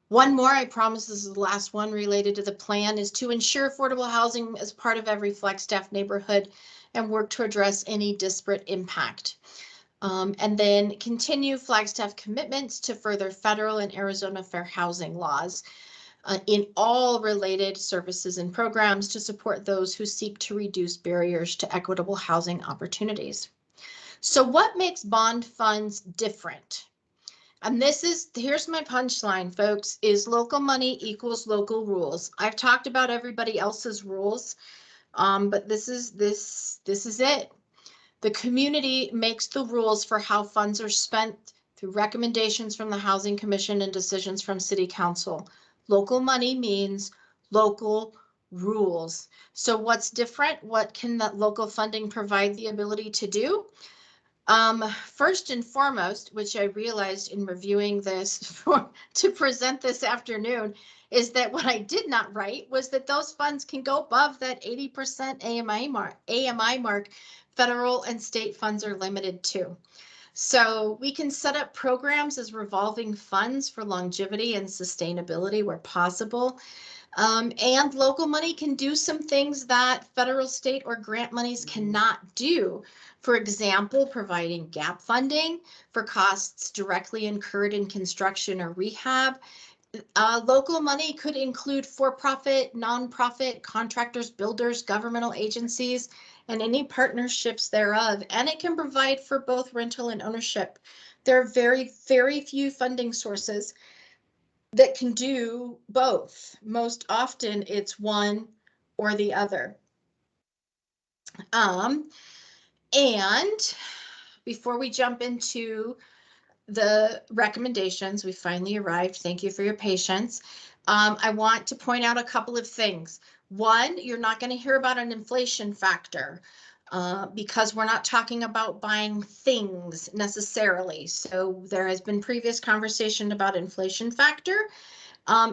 One more, I promise this is the last one related to the plan, is to ensure affordable housing as part of every Flagstaff neighborhood and work to address any disparate impact. And then continue Flagstaff commitments to further federal and Arizona fair housing laws in all related services and programs to support those who seek to reduce barriers to equitable housing opportunities. So what makes bond funds different? And here's my punchline, folks, is local money equals local rules. I've talked about everybody else's rules, but this is it. The community makes the rules for how funds are spent through recommendations from the Housing Commission and decisions from City Council. Local money means local rules. So what's different? What can that local funding provide the ability to do? First and foremost, which I realized in reviewing this to present this afternoon, is that what I did not write was that those funds can go above that 80% AMI mark federal and state funds are limited to. So we can set up programs as revolving funds for longevity and sustainability where possible. And local money can do some things that federal, state, or grant monies cannot do. For example, providing gap funding for costs directly incurred in construction or rehab. Local money could include for-profit, nonprofit, contractors, builders, governmental agencies, and any partnerships thereof. And it can provide for both rental and ownership. There are very, very few funding sources that can do both. Most often it's one or the other. And before we jump into the recommendations, we finally arrived. Thank you for your patience. I want to point out a couple of things. One, you're not going to hear about an inflation factor because we're not talking about buying things necessarily. So there has been previous conversation about inflation factor.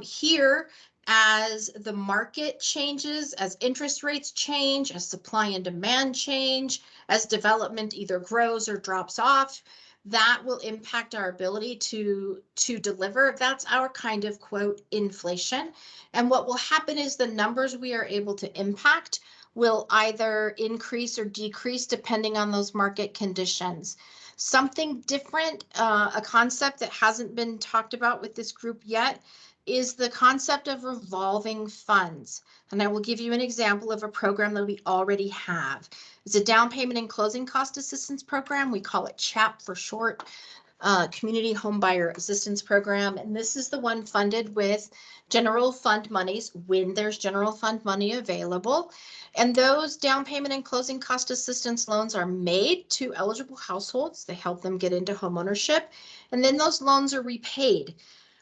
Here, as the market changes, as interest rates change, as supply and demand change, as development either grows or drops off, that will impact our ability to deliver. That's our kind of quote inflation. And what will happen is the numbers we are able to impact will either increase or decrease depending on those market conditions. Something different, a concept that hasn't been talked about with this group yet, is the concept of revolving funds. And I will give you an example of a program that we already have. It's a down payment and closing cost assistance program. We call it CHAP for short, Community Home Buyer Assistance Program. And this is the one funded with general fund monies when there's general fund money available. And those down payment and closing cost assistance loans are made to eligible households. They help them get into homeownership. And then those loans are repaid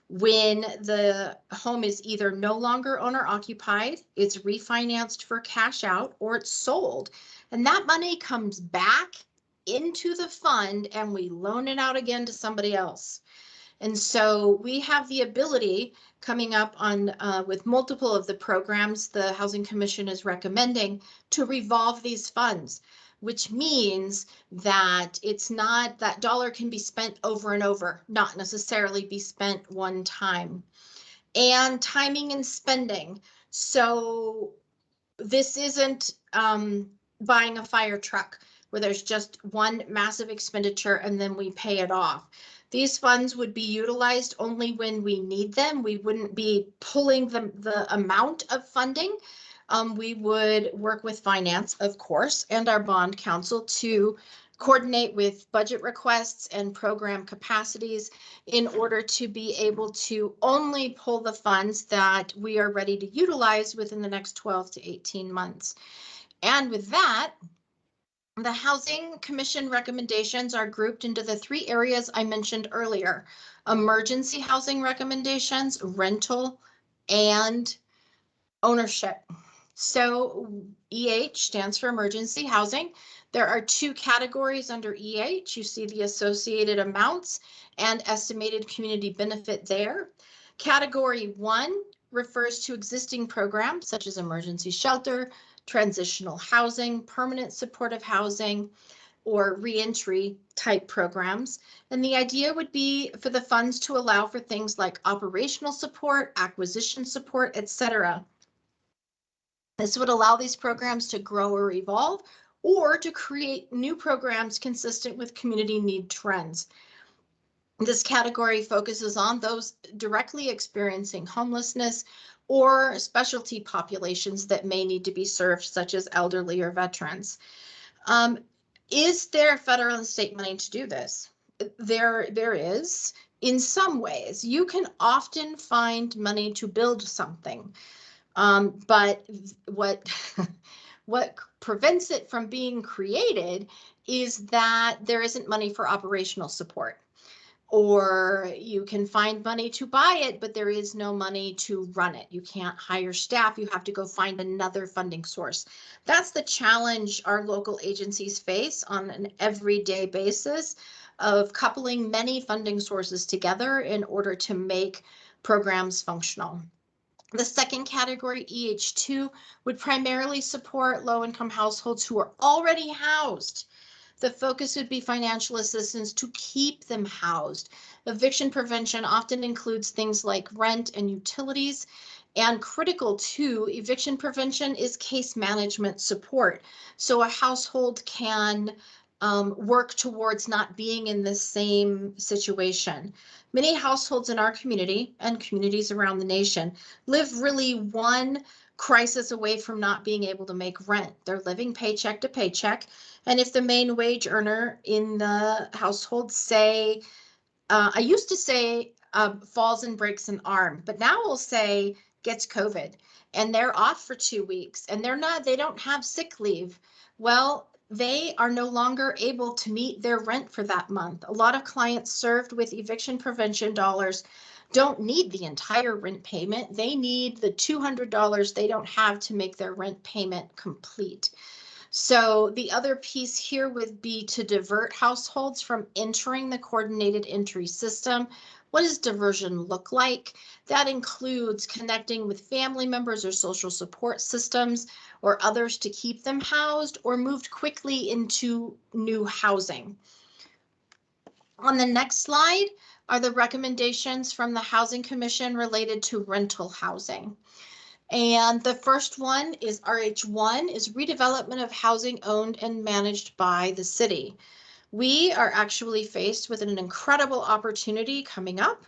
when the home is either no longer owner occupied, it's refinanced for cash out, or it's sold. And that money comes back into the fund and we loan it out again to somebody else. And so we have the ability coming up on with multiple of the programs the Housing Commission is recommending to revolve these funds, which means that it's not that dollar can be spent over and over, not necessarily be spent one time. And timing and spending. So this isn't buying a fire truck where there's just one massive expenditure and then we pay it off. These funds would be utilized only when we need them. We wouldn't be pulling the amount of funding. We would work with finance, of course, and our bond counsel to coordinate with budget requests and program capacities in order to be able to only pull the funds that we are ready to utilize within the next 12 to 18 months. And with that, the Housing Commission recommendations are grouped into the 3 areas I mentioned earlier: emergency housing recommendations, rental, and ownership. So EH stands for emergency housing. There are 2 categories under EH. You see the associated amounts and estimated community benefit there. Category 1 refers to existing programs such as emergency shelter, transitional housing, permanent supportive housing, or reentry type programs. And the idea would be for the funds to allow for things like operational support, acquisition support, etc. This would allow these programs to grow or evolve, or to create new programs consistent with community need trends. This category focuses on those directly experiencing homelessness or specialty populations that may need to be served, such as elderly or veterans. Is there federal and state money to do this? There is. In some ways, you can often find money to build something. But what prevents it from being created is that there isn't money for operational support. Or you can find money to buy it, but there is no money to run it. You can't hire staff. You have to go find another funding source. That's the challenge our local agencies face on an everyday basis of coupling many funding sources together in order to make programs functional. The second category, EH2, would primarily support low-income households who are already housed. The focus would be financial assistance to keep them housed. Eviction prevention often includes things like rent and utilities, and critical to eviction prevention is case management support. So a household can work towards not being in the same situation. Many households in our community and communities around the nation live really one crisis away from not being able to make rent. They're living paycheck to paycheck. And if the main wage earner in the household, say, I used to say falls and breaks an arm, but now we'll say gets COVID and they're off for 2 weeks and they don't have sick leave. Well, they are no longer able to meet their rent for that month. A lot of clients served with eviction prevention dollars don't need the entire rent payment. They need the $200 they don't have to make their rent payment complete. So the other piece here would be to divert households from entering the coordinated entry system. What does diversion look like? That includes connecting with family members or social support systems or others to keep them housed or moved quickly into new housing. On the next slide are the recommendations from the Housing Commission related to rental housing. And the first one is RH1 is redevelopment of housing owned and managed by the city. We are actually faced with an incredible opportunity coming up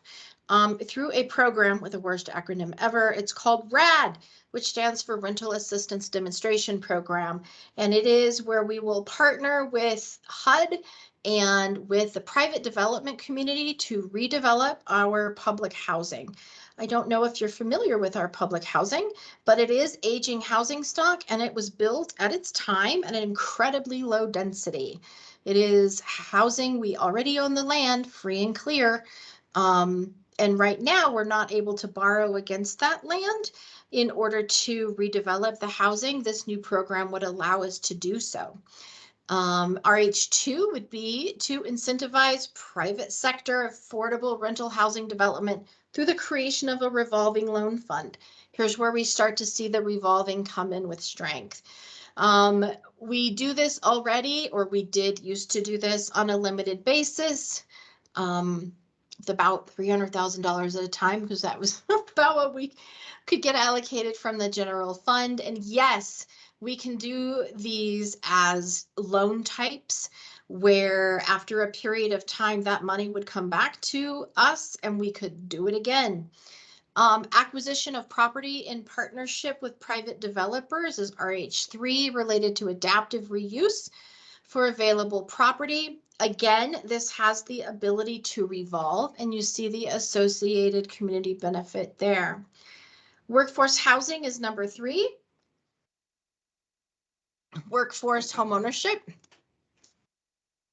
through a program with the worst acronym ever. It's called RAD, which stands for Rental Assistance Demonstration Program. And it is where we will partner with HUD and with the private development community to redevelop our public housing. I don't know if you're familiar with our public housing, but it is aging housing stock and it was built at its time at an incredibly low density. It is housing, we already own the land, free and clear. And right now we're not able to borrow against that land in order to redevelop the housing. This new program would allow us to do so. RH2 would be to incentivize private sector affordable rental housing development through the creation of a revolving loan fund. Here's where we start to see the revolving come in with strength. We do this already, or we did used to do this on a limited basis. with about $300,000 at a time, because that was about what we could get allocated from the general fund. And yes, we can do these as loan types, where after a period of time, that money would come back to us and we could do it again. Acquisition of property in partnership with private developers is RH3, related to adaptive reuse for available property. Again, this has the ability to revolve, and you see the associated community benefit there. Workforce housing is number 3. Workforce homeownership.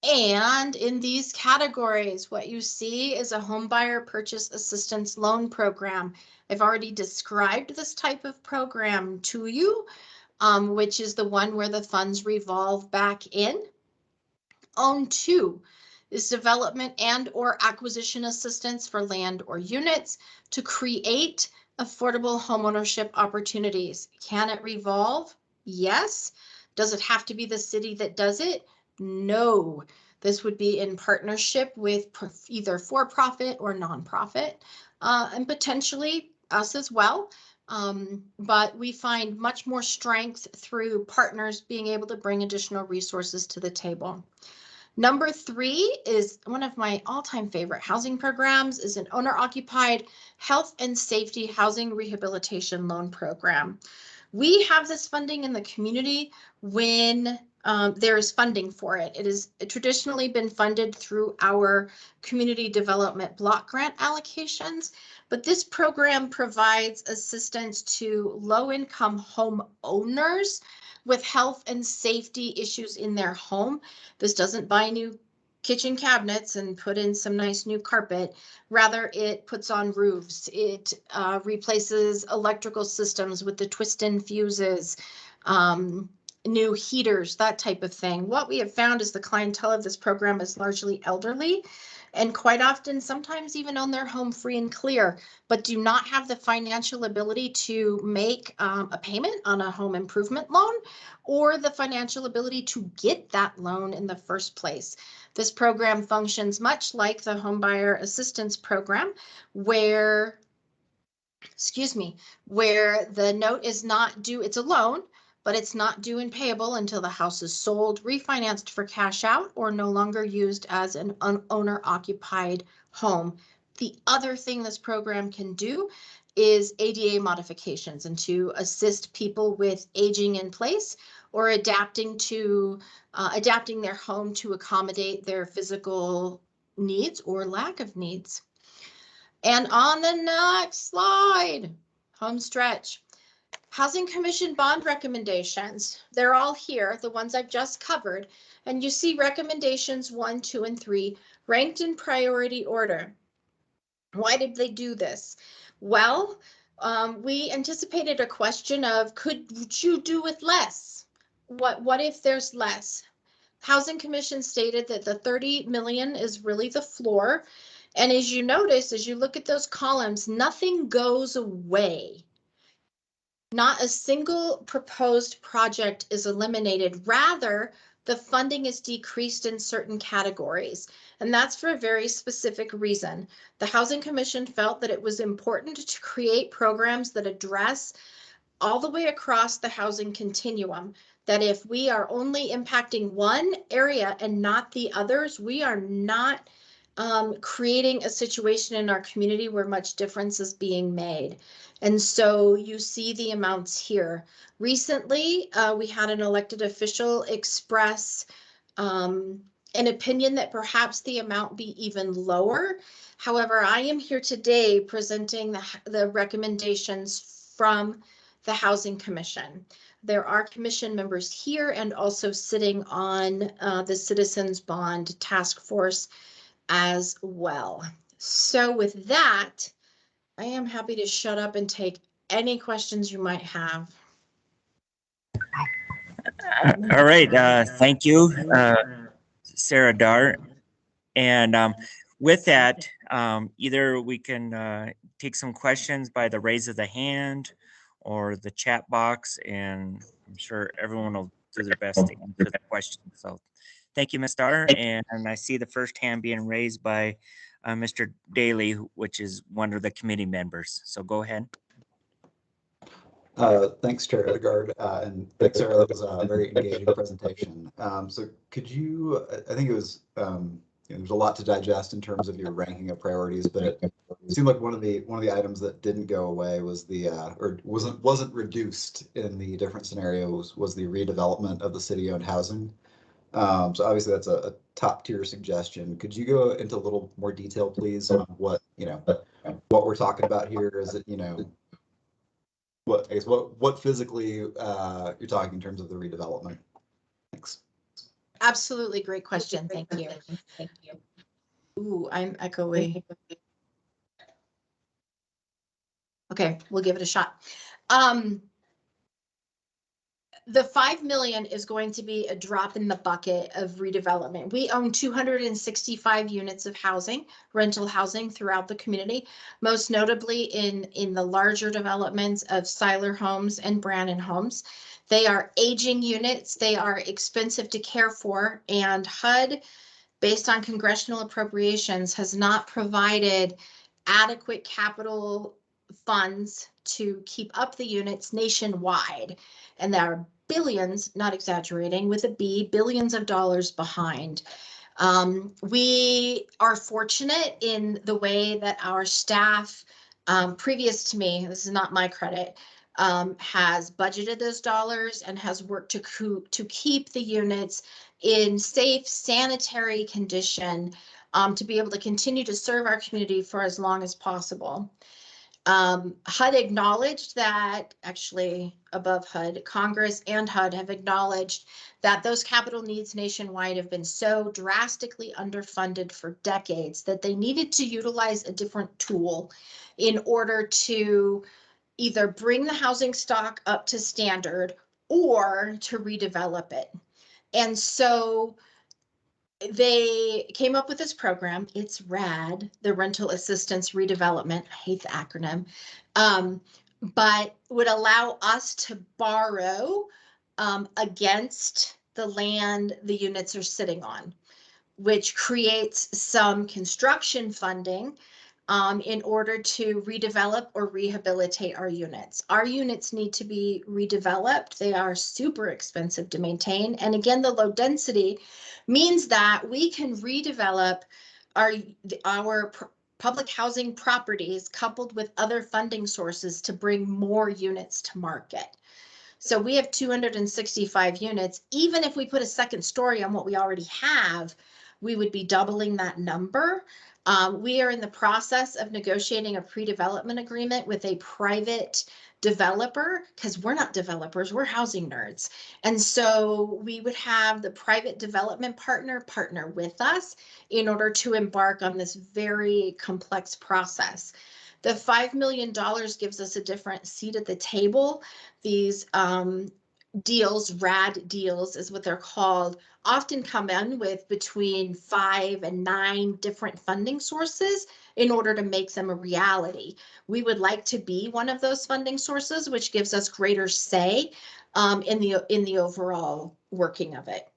And in these categories, what you see is a home buyer purchase assistance loan program. I've already described this type of program to you, which is the one where the funds revolve back in. Own 2 is development and or acquisition assistance for land or units to create affordable homeownership opportunities. Can it revolve? Yes. Does it have to be the city that does it? No. This would be in partnership with either for-profit or nonprofit, and potentially us as well. But we find much more strength through partners being able to bring additional resources to the table. Number 3 is one of my all-time favorite housing programs, is an owner-occupied health and safety housing rehabilitation loan program. We have this funding in the community when there is funding for it. It has traditionally been funded through our community development block grant allocations, but this program provides assistance to low-income home owners with health and safety issues in their home. This doesn't buy new kitchen cabinets and put in some nice new carpet. Rather, it puts on roofs. It replaces electrical systems with the twist-in fuses, new heaters, that type of thing. What we have found is the clientele of this program is largely elderly, and quite often, sometimes even own their home free and clear, but do not have the financial ability to make a payment on a home improvement loan, or the financial ability to get that loan in the first place. This program functions much like the Homebuyer Assistance Program, where the note is not due, it's a loan, but it's not due and payable until the house is sold, refinanced for cash out, or no longer used as an owner-occupied home. The other thing this program can do is ADA modifications, and to assist people with aging in place or adapting their home to accommodate their physical needs or lack of needs. And on the next slide, home stretch. Housing Commission bond recommendations. They're all here, the ones I've just covered. And you see recommendations 1, 2, and 3 ranked in priority order. Why did they do this? Well, we anticipated a question of, could you do with less? What if there's less? Housing Commission stated that the 30 million is really the floor. And as you notice, as you look at those columns, nothing goes away. Not a single proposed project is eliminated. Rather, the funding is decreased in certain categories, and that's for a very specific reason. The Housing Commission felt that it was important to create programs that address all the way across the housing continuum, that if we are only impacting one area and not the others, we are not creating a situation in our community where much difference is being made. And so you see the amounts here. Recently, we had an elected official express an opinion that perhaps the amount be even lower. However, I am here today presenting the recommendations from the Housing Commission. There are commission members here and also sitting on the Citizens Bond Task Force as well. So with that, I am happy to shut up and take any questions you might have. All right, thank you, Sarah Dar. And with that, either we can take some questions by the raise of the hand or the chat box, and I'm sure everyone will do their best to answer the question. So thank you, Ms. Dar. And I see the first hand being raised by Mr. Daly, which is one of the committee members. So go ahead. Thanks, Chair Odegaard, and thanks, Sarah. That was a very engaging presentation. So could you, I think it was, there's a lot to digest in terms of your ranking of priorities, but it seemed like one of the items that didn't go away was the, or wasn't reduced in the different scenarios, was the redevelopment of the city-owned housing. So obviously that's a top tier suggestion. Could you go into a little more detail, please, on what, what we're talking about here? Is it, what physically you're talking in terms of the redevelopment? Thanks. Absolutely, great question. Thank you. Thank you. Ooh, I'm echoing. Okay, we'll give it a shot. The 5 million is going to be a drop in the bucket of redevelopment. We own 265 units of housing, rental housing throughout the community, most notably in the larger developments of Seiler Homes and Brannan Homes. They are aging units. They are expensive to care for, and HUD, based on congressional appropriations, has not provided adequate capital funds to keep up the units nationwide. And there are billions, not exaggerating, with a B, billions of dollars behind. We are fortunate in the way that our staff, previous to me, this is not my credit, has budgeted those dollars and has worked to keep the units in safe, sanitary condition, to be able to continue to serve our community for as long as possible. HUD acknowledged that, actually above HUD, Congress and HUD have acknowledged that those capital needs nationwide have been so drastically underfunded for decades that they needed to utilize a different tool in order to either bring the housing stock up to standard or to redevelop it. And so they came up with this program. It's RAD, the Rental Assistance Redevelopment. I hate the acronym, but would allow us to borrow against the land the units are sitting on, which creates some construction funding in order to redevelop or rehabilitate our units. Our units need to be redeveloped. They are super expensive to maintain. And again, the low density means that we can redevelop our public housing properties coupled with other funding sources to bring more units to market. So we have 265 units. Even if we put a second story on what we already have, we would be doubling that number. We are in the process of negotiating a pre-development agreement with a private developer, because we're not developers, we're housing nerds. And so we would have the private development partner with us in order to embark on this very complex process. The $5 million gives us a different seat at the table. These deals, RAD deals is what they're called, often come in with between 5 and 9 different funding sources in order to make them a reality. We would like to be one of those funding sources, which gives us greater say in the overall working of it.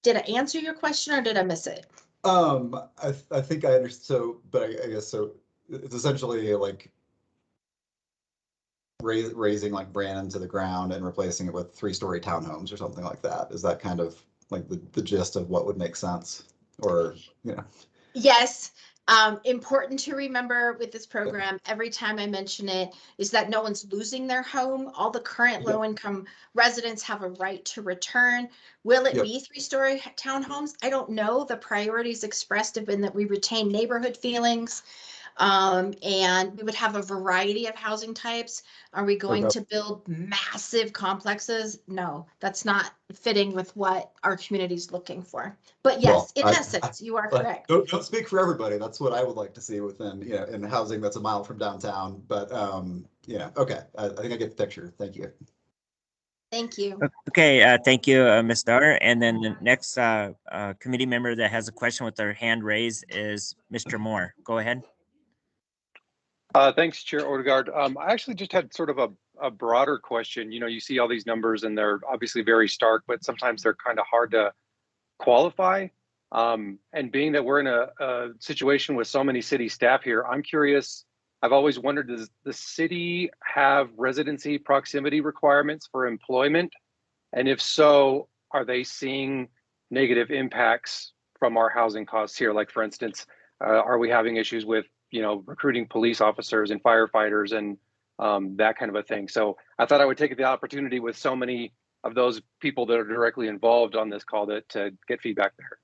Did I answer your question or did I miss it? I think I understand. So, but I guess so. It's essentially like raising like Brannan to the ground and replacing it with 3-story townhomes or something like that. Is that kind of like the gist of what would make sense? Or, Yes. Important to remember with this program, every time I mention it, is that no one's losing their home. All the current low-income residents have a right to return. Will it be 3-story townhomes? I don't know. The priorities expressed have been that we retain neighborhood feelings, and we would have a variety of housing types. Are we going to build massive complexes? No, that's not fitting with what our community is looking for. But yes, in essence, you are correct. Don't speak for everybody. That's what I would like to see within, in housing that's a mile from downtown. But okay, I think I get the picture. Thank you. Thank you. Okay, thank you, Ms. Dauer. And then the next committee member that has a question with their hand raised is Mr. Moore. Go ahead. Thanks, Chair Odegaard. I actually just had sort of a broader question. You see all these numbers and they're obviously very stark, but sometimes they're kind of hard to qualify. And being that we're in a situation with so many city staff here, I'm curious, I've always wondered, does the city have residency proximity requirements for employment? And if so, are they seeing negative impacts from our housing costs here? Like, for instance, are we having issues with, recruiting police officers and firefighters and that kind of a thing? So I thought I would take the opportunity with so many of those people that are directly involved on this call to get feedback there.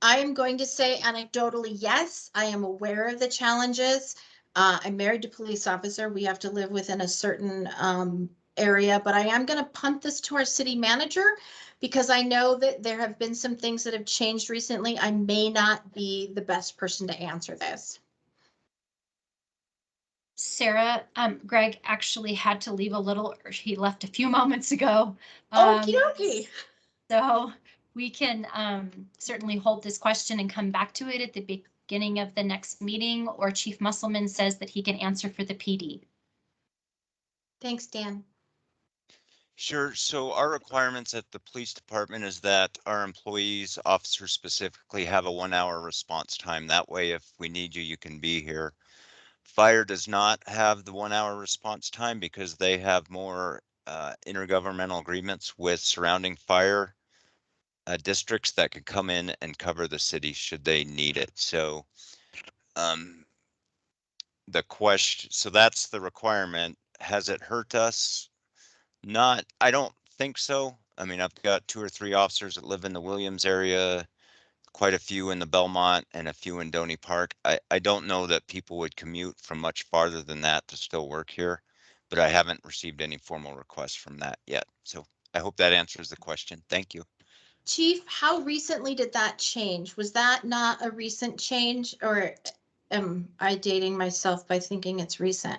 I am going to say anecdotally, yes, I am aware of the challenges. I'm married to a police officer. We have to live within a certain area, but I am going to punt this to our city manager because I know that there have been some things that have changed recently. I may not be the best person to answer this. Sarah, Greg actually had to leave he left a few moments ago. Okie dokie. So we can certainly hold this question and come back to it at the beginning of the next meeting, or Chief Musselman says that he can answer for the PD. Thanks, Dan. Sure. So our requirements at the police department is that our employees, officers specifically, have a 1 hour response time. That way, if we need you, you can be here. Fire does not have the 1 hour response time because they have more intergovernmental agreements with surrounding fire districts that could come in and cover the city should they need it. So so that's the requirement. Has it hurt us? I don't think so. I mean, I've got 2 or 3 officers that live in the Williams area, quite a few in the Belmont and a few in Donny Park. I don't know that people would commute from much farther than that to still work here, but I haven't received any formal requests from that yet. So I hope that answers the question. Thank you. Chief, how recently did that change? Was that not a recent change, or am I dating myself by thinking it's recent?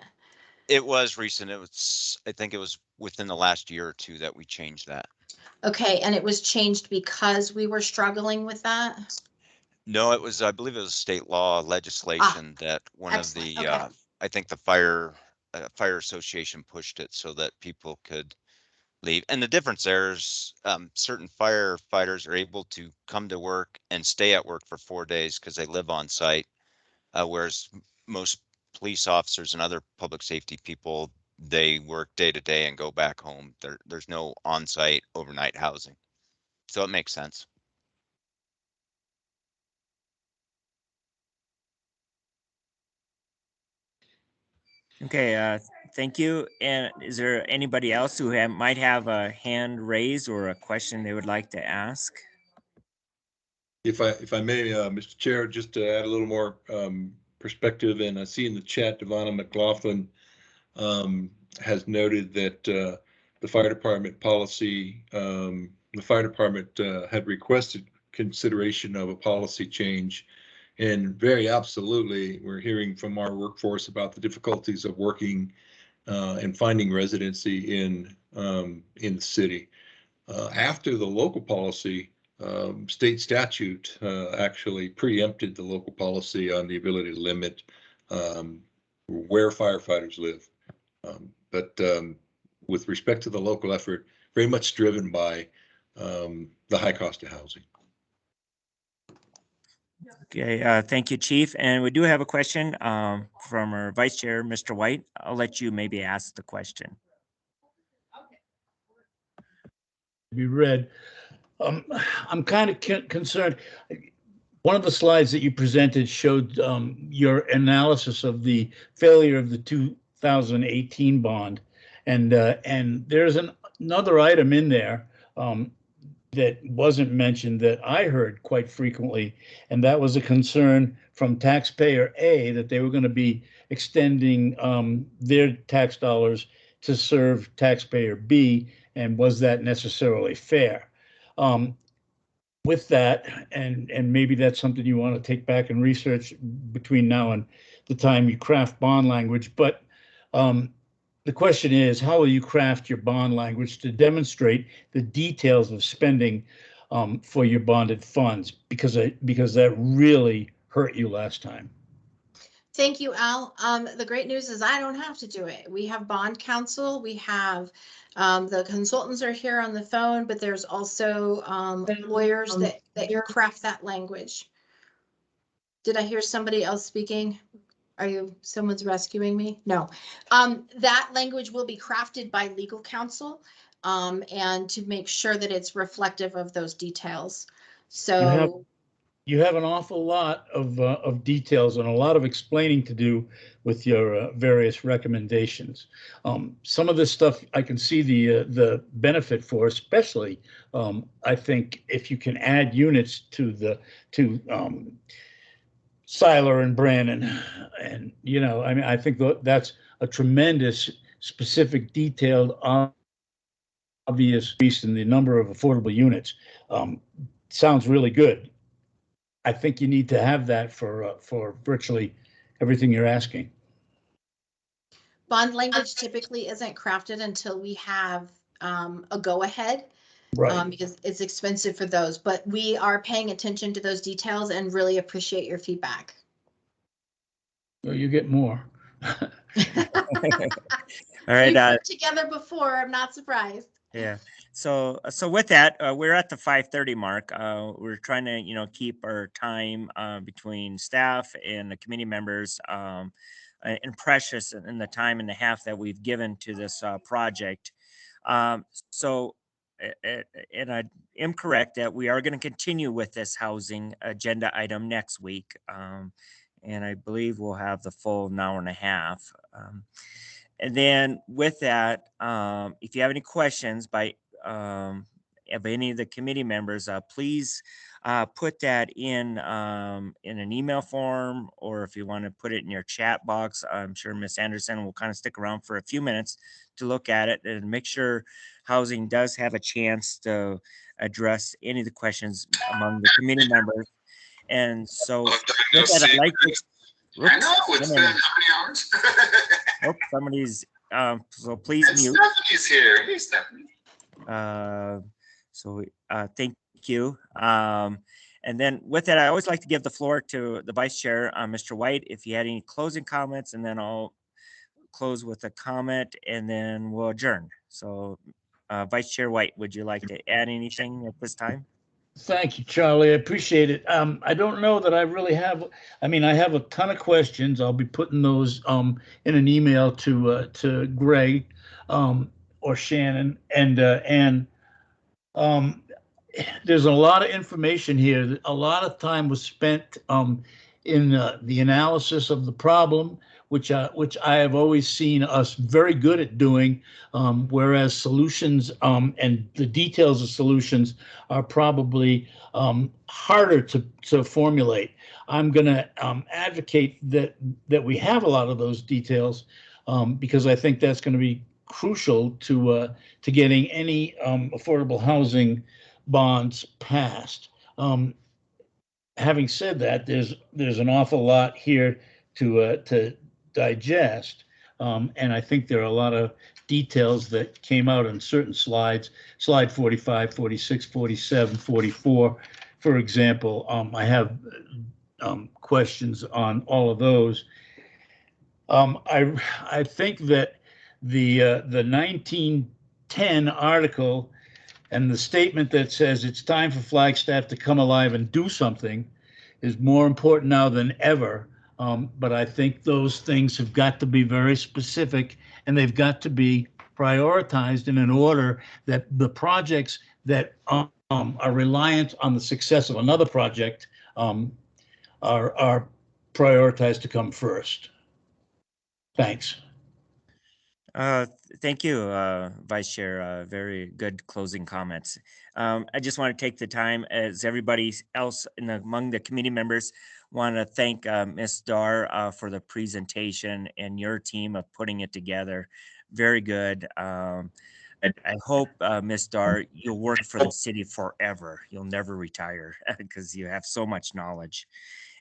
It was recent. I think it was within the last year or two that we changed that. Okay, and it was changed because we were struggling with that? No, I believe it was state law legislation that one excellent. of the, Okay. I think the fire association pushed it so that people could leave. And the difference there is certain firefighters are able to come to work and stay at work for 4 days because they live on site, whereas most police officers and other public safety people, they work day to day and go back home. There's no on-site overnight housing. So it makes sense. Okay, thank you. And is there anybody else who might have a hand raised or a question they would like to ask? If I may, Mr. Chair, just to add a little more perspective, and I see in the chat, Devonna McLaughlin has noted that the fire department policy, the fire department had requested consideration of a policy change. And very absolutely, we're hearing from our workforce about the difficulties of working and finding residency in the city. After the local policy, state statute actually preempted the local policy on the ability to limit where firefighters live. But with respect to the local effort, very much driven by the high cost of housing. Okay, thank you, Chief. And we do have a question from our Vice Chair, Mr. White. I'll let you maybe ask the question. Be read. I'm kind of concerned. One of the slides that you presented showed your analysis of the failure of the 2018 bond, and there's another item in there that wasn't mentioned that I heard quite frequently, and that was a concern from taxpayer A that they were going to be extending their tax dollars to serve taxpayer B, and was that necessarily fair? With that, and maybe that's something you want to take back and research between now and the time you craft bond language, but the question is, how will you craft your bond language to demonstrate the details of spending for your bonded funds? Because that really hurt you last time. Thank you, Al. The great news is I don't have to do it. We have bond counsel. We have the consultants are here on the phone, but there's also lawyers that craft that language. Did I hear somebody else speaking? Someone's rescuing me? No. That language will be crafted by legal counsel and to make sure that it's reflective of those details. So you have an awful lot of details and a lot of explaining to do with your various recommendations. Some of this stuff I can see the benefit for, especially I think if you can add units to Seiler and Brannon, and I mean I think that's a tremendous, specific, detailed, obvious increase in the number of affordable units. Sounds really good. I think you need to have that for virtually everything you're asking. Bond language typically isn't crafted until we have a go-ahead, right? Because it's expensive for those. But we are paying attention to those details and really appreciate your feedback. Well, you get more. All right. We've worked together before. I'm not surprised. Yeah. So with that, we're at the 5:30 mark. We're trying to, keep our time between staff and the committee members and precious in the time and a half that we've given to this project. So, and I am correct that we are going to continue with this housing agenda item next week. And I believe we'll have the full hour and a half. And then with that, if you have any questions of any of the committee members, please put that in an email form, or if you want to put it in your chat box. I'm sure Miss Anderson will kind of stick around for a few minutes to look at it and make sure housing does have a chance to address any of the questions among the committee members. And so with that, I'd like to. Oops, I know it's been how many hours? Oh, somebody's so please mute. Stephanie's here. Hey, Stephanie. Thank you. And then with that, I always like to give the floor to the vice chair, Mr. White, if you had any closing comments, and then I'll close with a comment and then we'll adjourn. So Vice Chair White, would you like to add anything at this time? Thank you, Charlie. I appreciate it. I don't know that I really have. I mean, I have a ton of questions. I'll be putting those in an email to Greg or Shannon, and there's a lot of information here. A lot of time was spent in the analysis of the problem, which I have always seen us very good at doing, whereas solutions and the details of solutions are probably harder to formulate. I'm going to advocate that we have a lot of those details because I think that's going to be crucial to getting any affordable housing bonds passed. Having said that, there's an awful lot here to digest, and I think there are a lot of details that came out on certain slides, slide 45, 46, 47, 44, for example. I have questions on all of those. I think that the 1910 article and the statement that says it's time for Flagstaff to come alive and do something is more important now than ever. But I think those things have got to be very specific, and they've got to be prioritized in an order that the projects that are reliant on the success of another project are prioritized to come first. Thanks. Thank you, Vice Chair. Very good closing comments. I just want to take the time, as everybody else among the committee members, want to thank Ms. Dar for the presentation and your team of putting it together. Very good. I hope, Ms. Dar, you'll work for the city forever. You'll never retire because you have so much knowledge.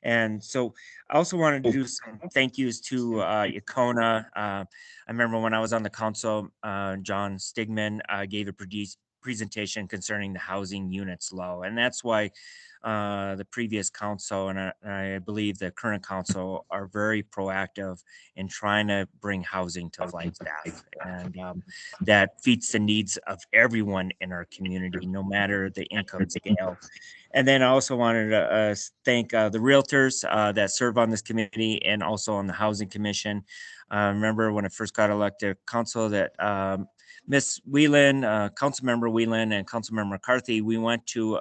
And so I also wanted to do some thank yous to Icona. I remember when I was on the council, John Stigman gave a presentation concerning the housing units low. And that's why the previous council and I believe the current council are very proactive in trying to bring housing to Flagstaff. And that meets the needs of everyone in our community, no matter the income scale. And then I also wanted to thank the realtors that serve on this committee and also on the Housing Commission. Remember when I first got elected council that Miss Whelan, Councilmember Whelan and Councilmember McCarthy, we went to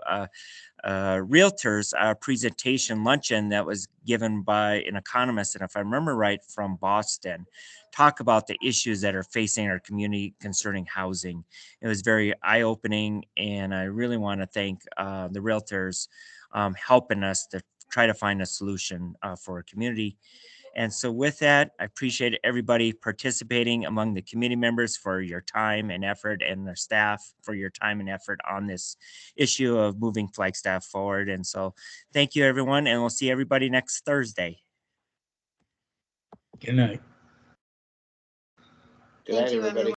realtors presentation luncheon that was given by an economist, and if I remember right, from Boston, talk about the issues that are facing our community concerning housing. It was very eye-opening, and I really want to thank the realtors helping us to try to find a solution for our community. And so with that, I appreciate everybody participating among the committee members for your time and effort, and the staff for your time and effort on this issue of moving Flagstaff forward. And so thank you, everyone, and we'll see everybody next Thursday. Good night. Thank you, everyone.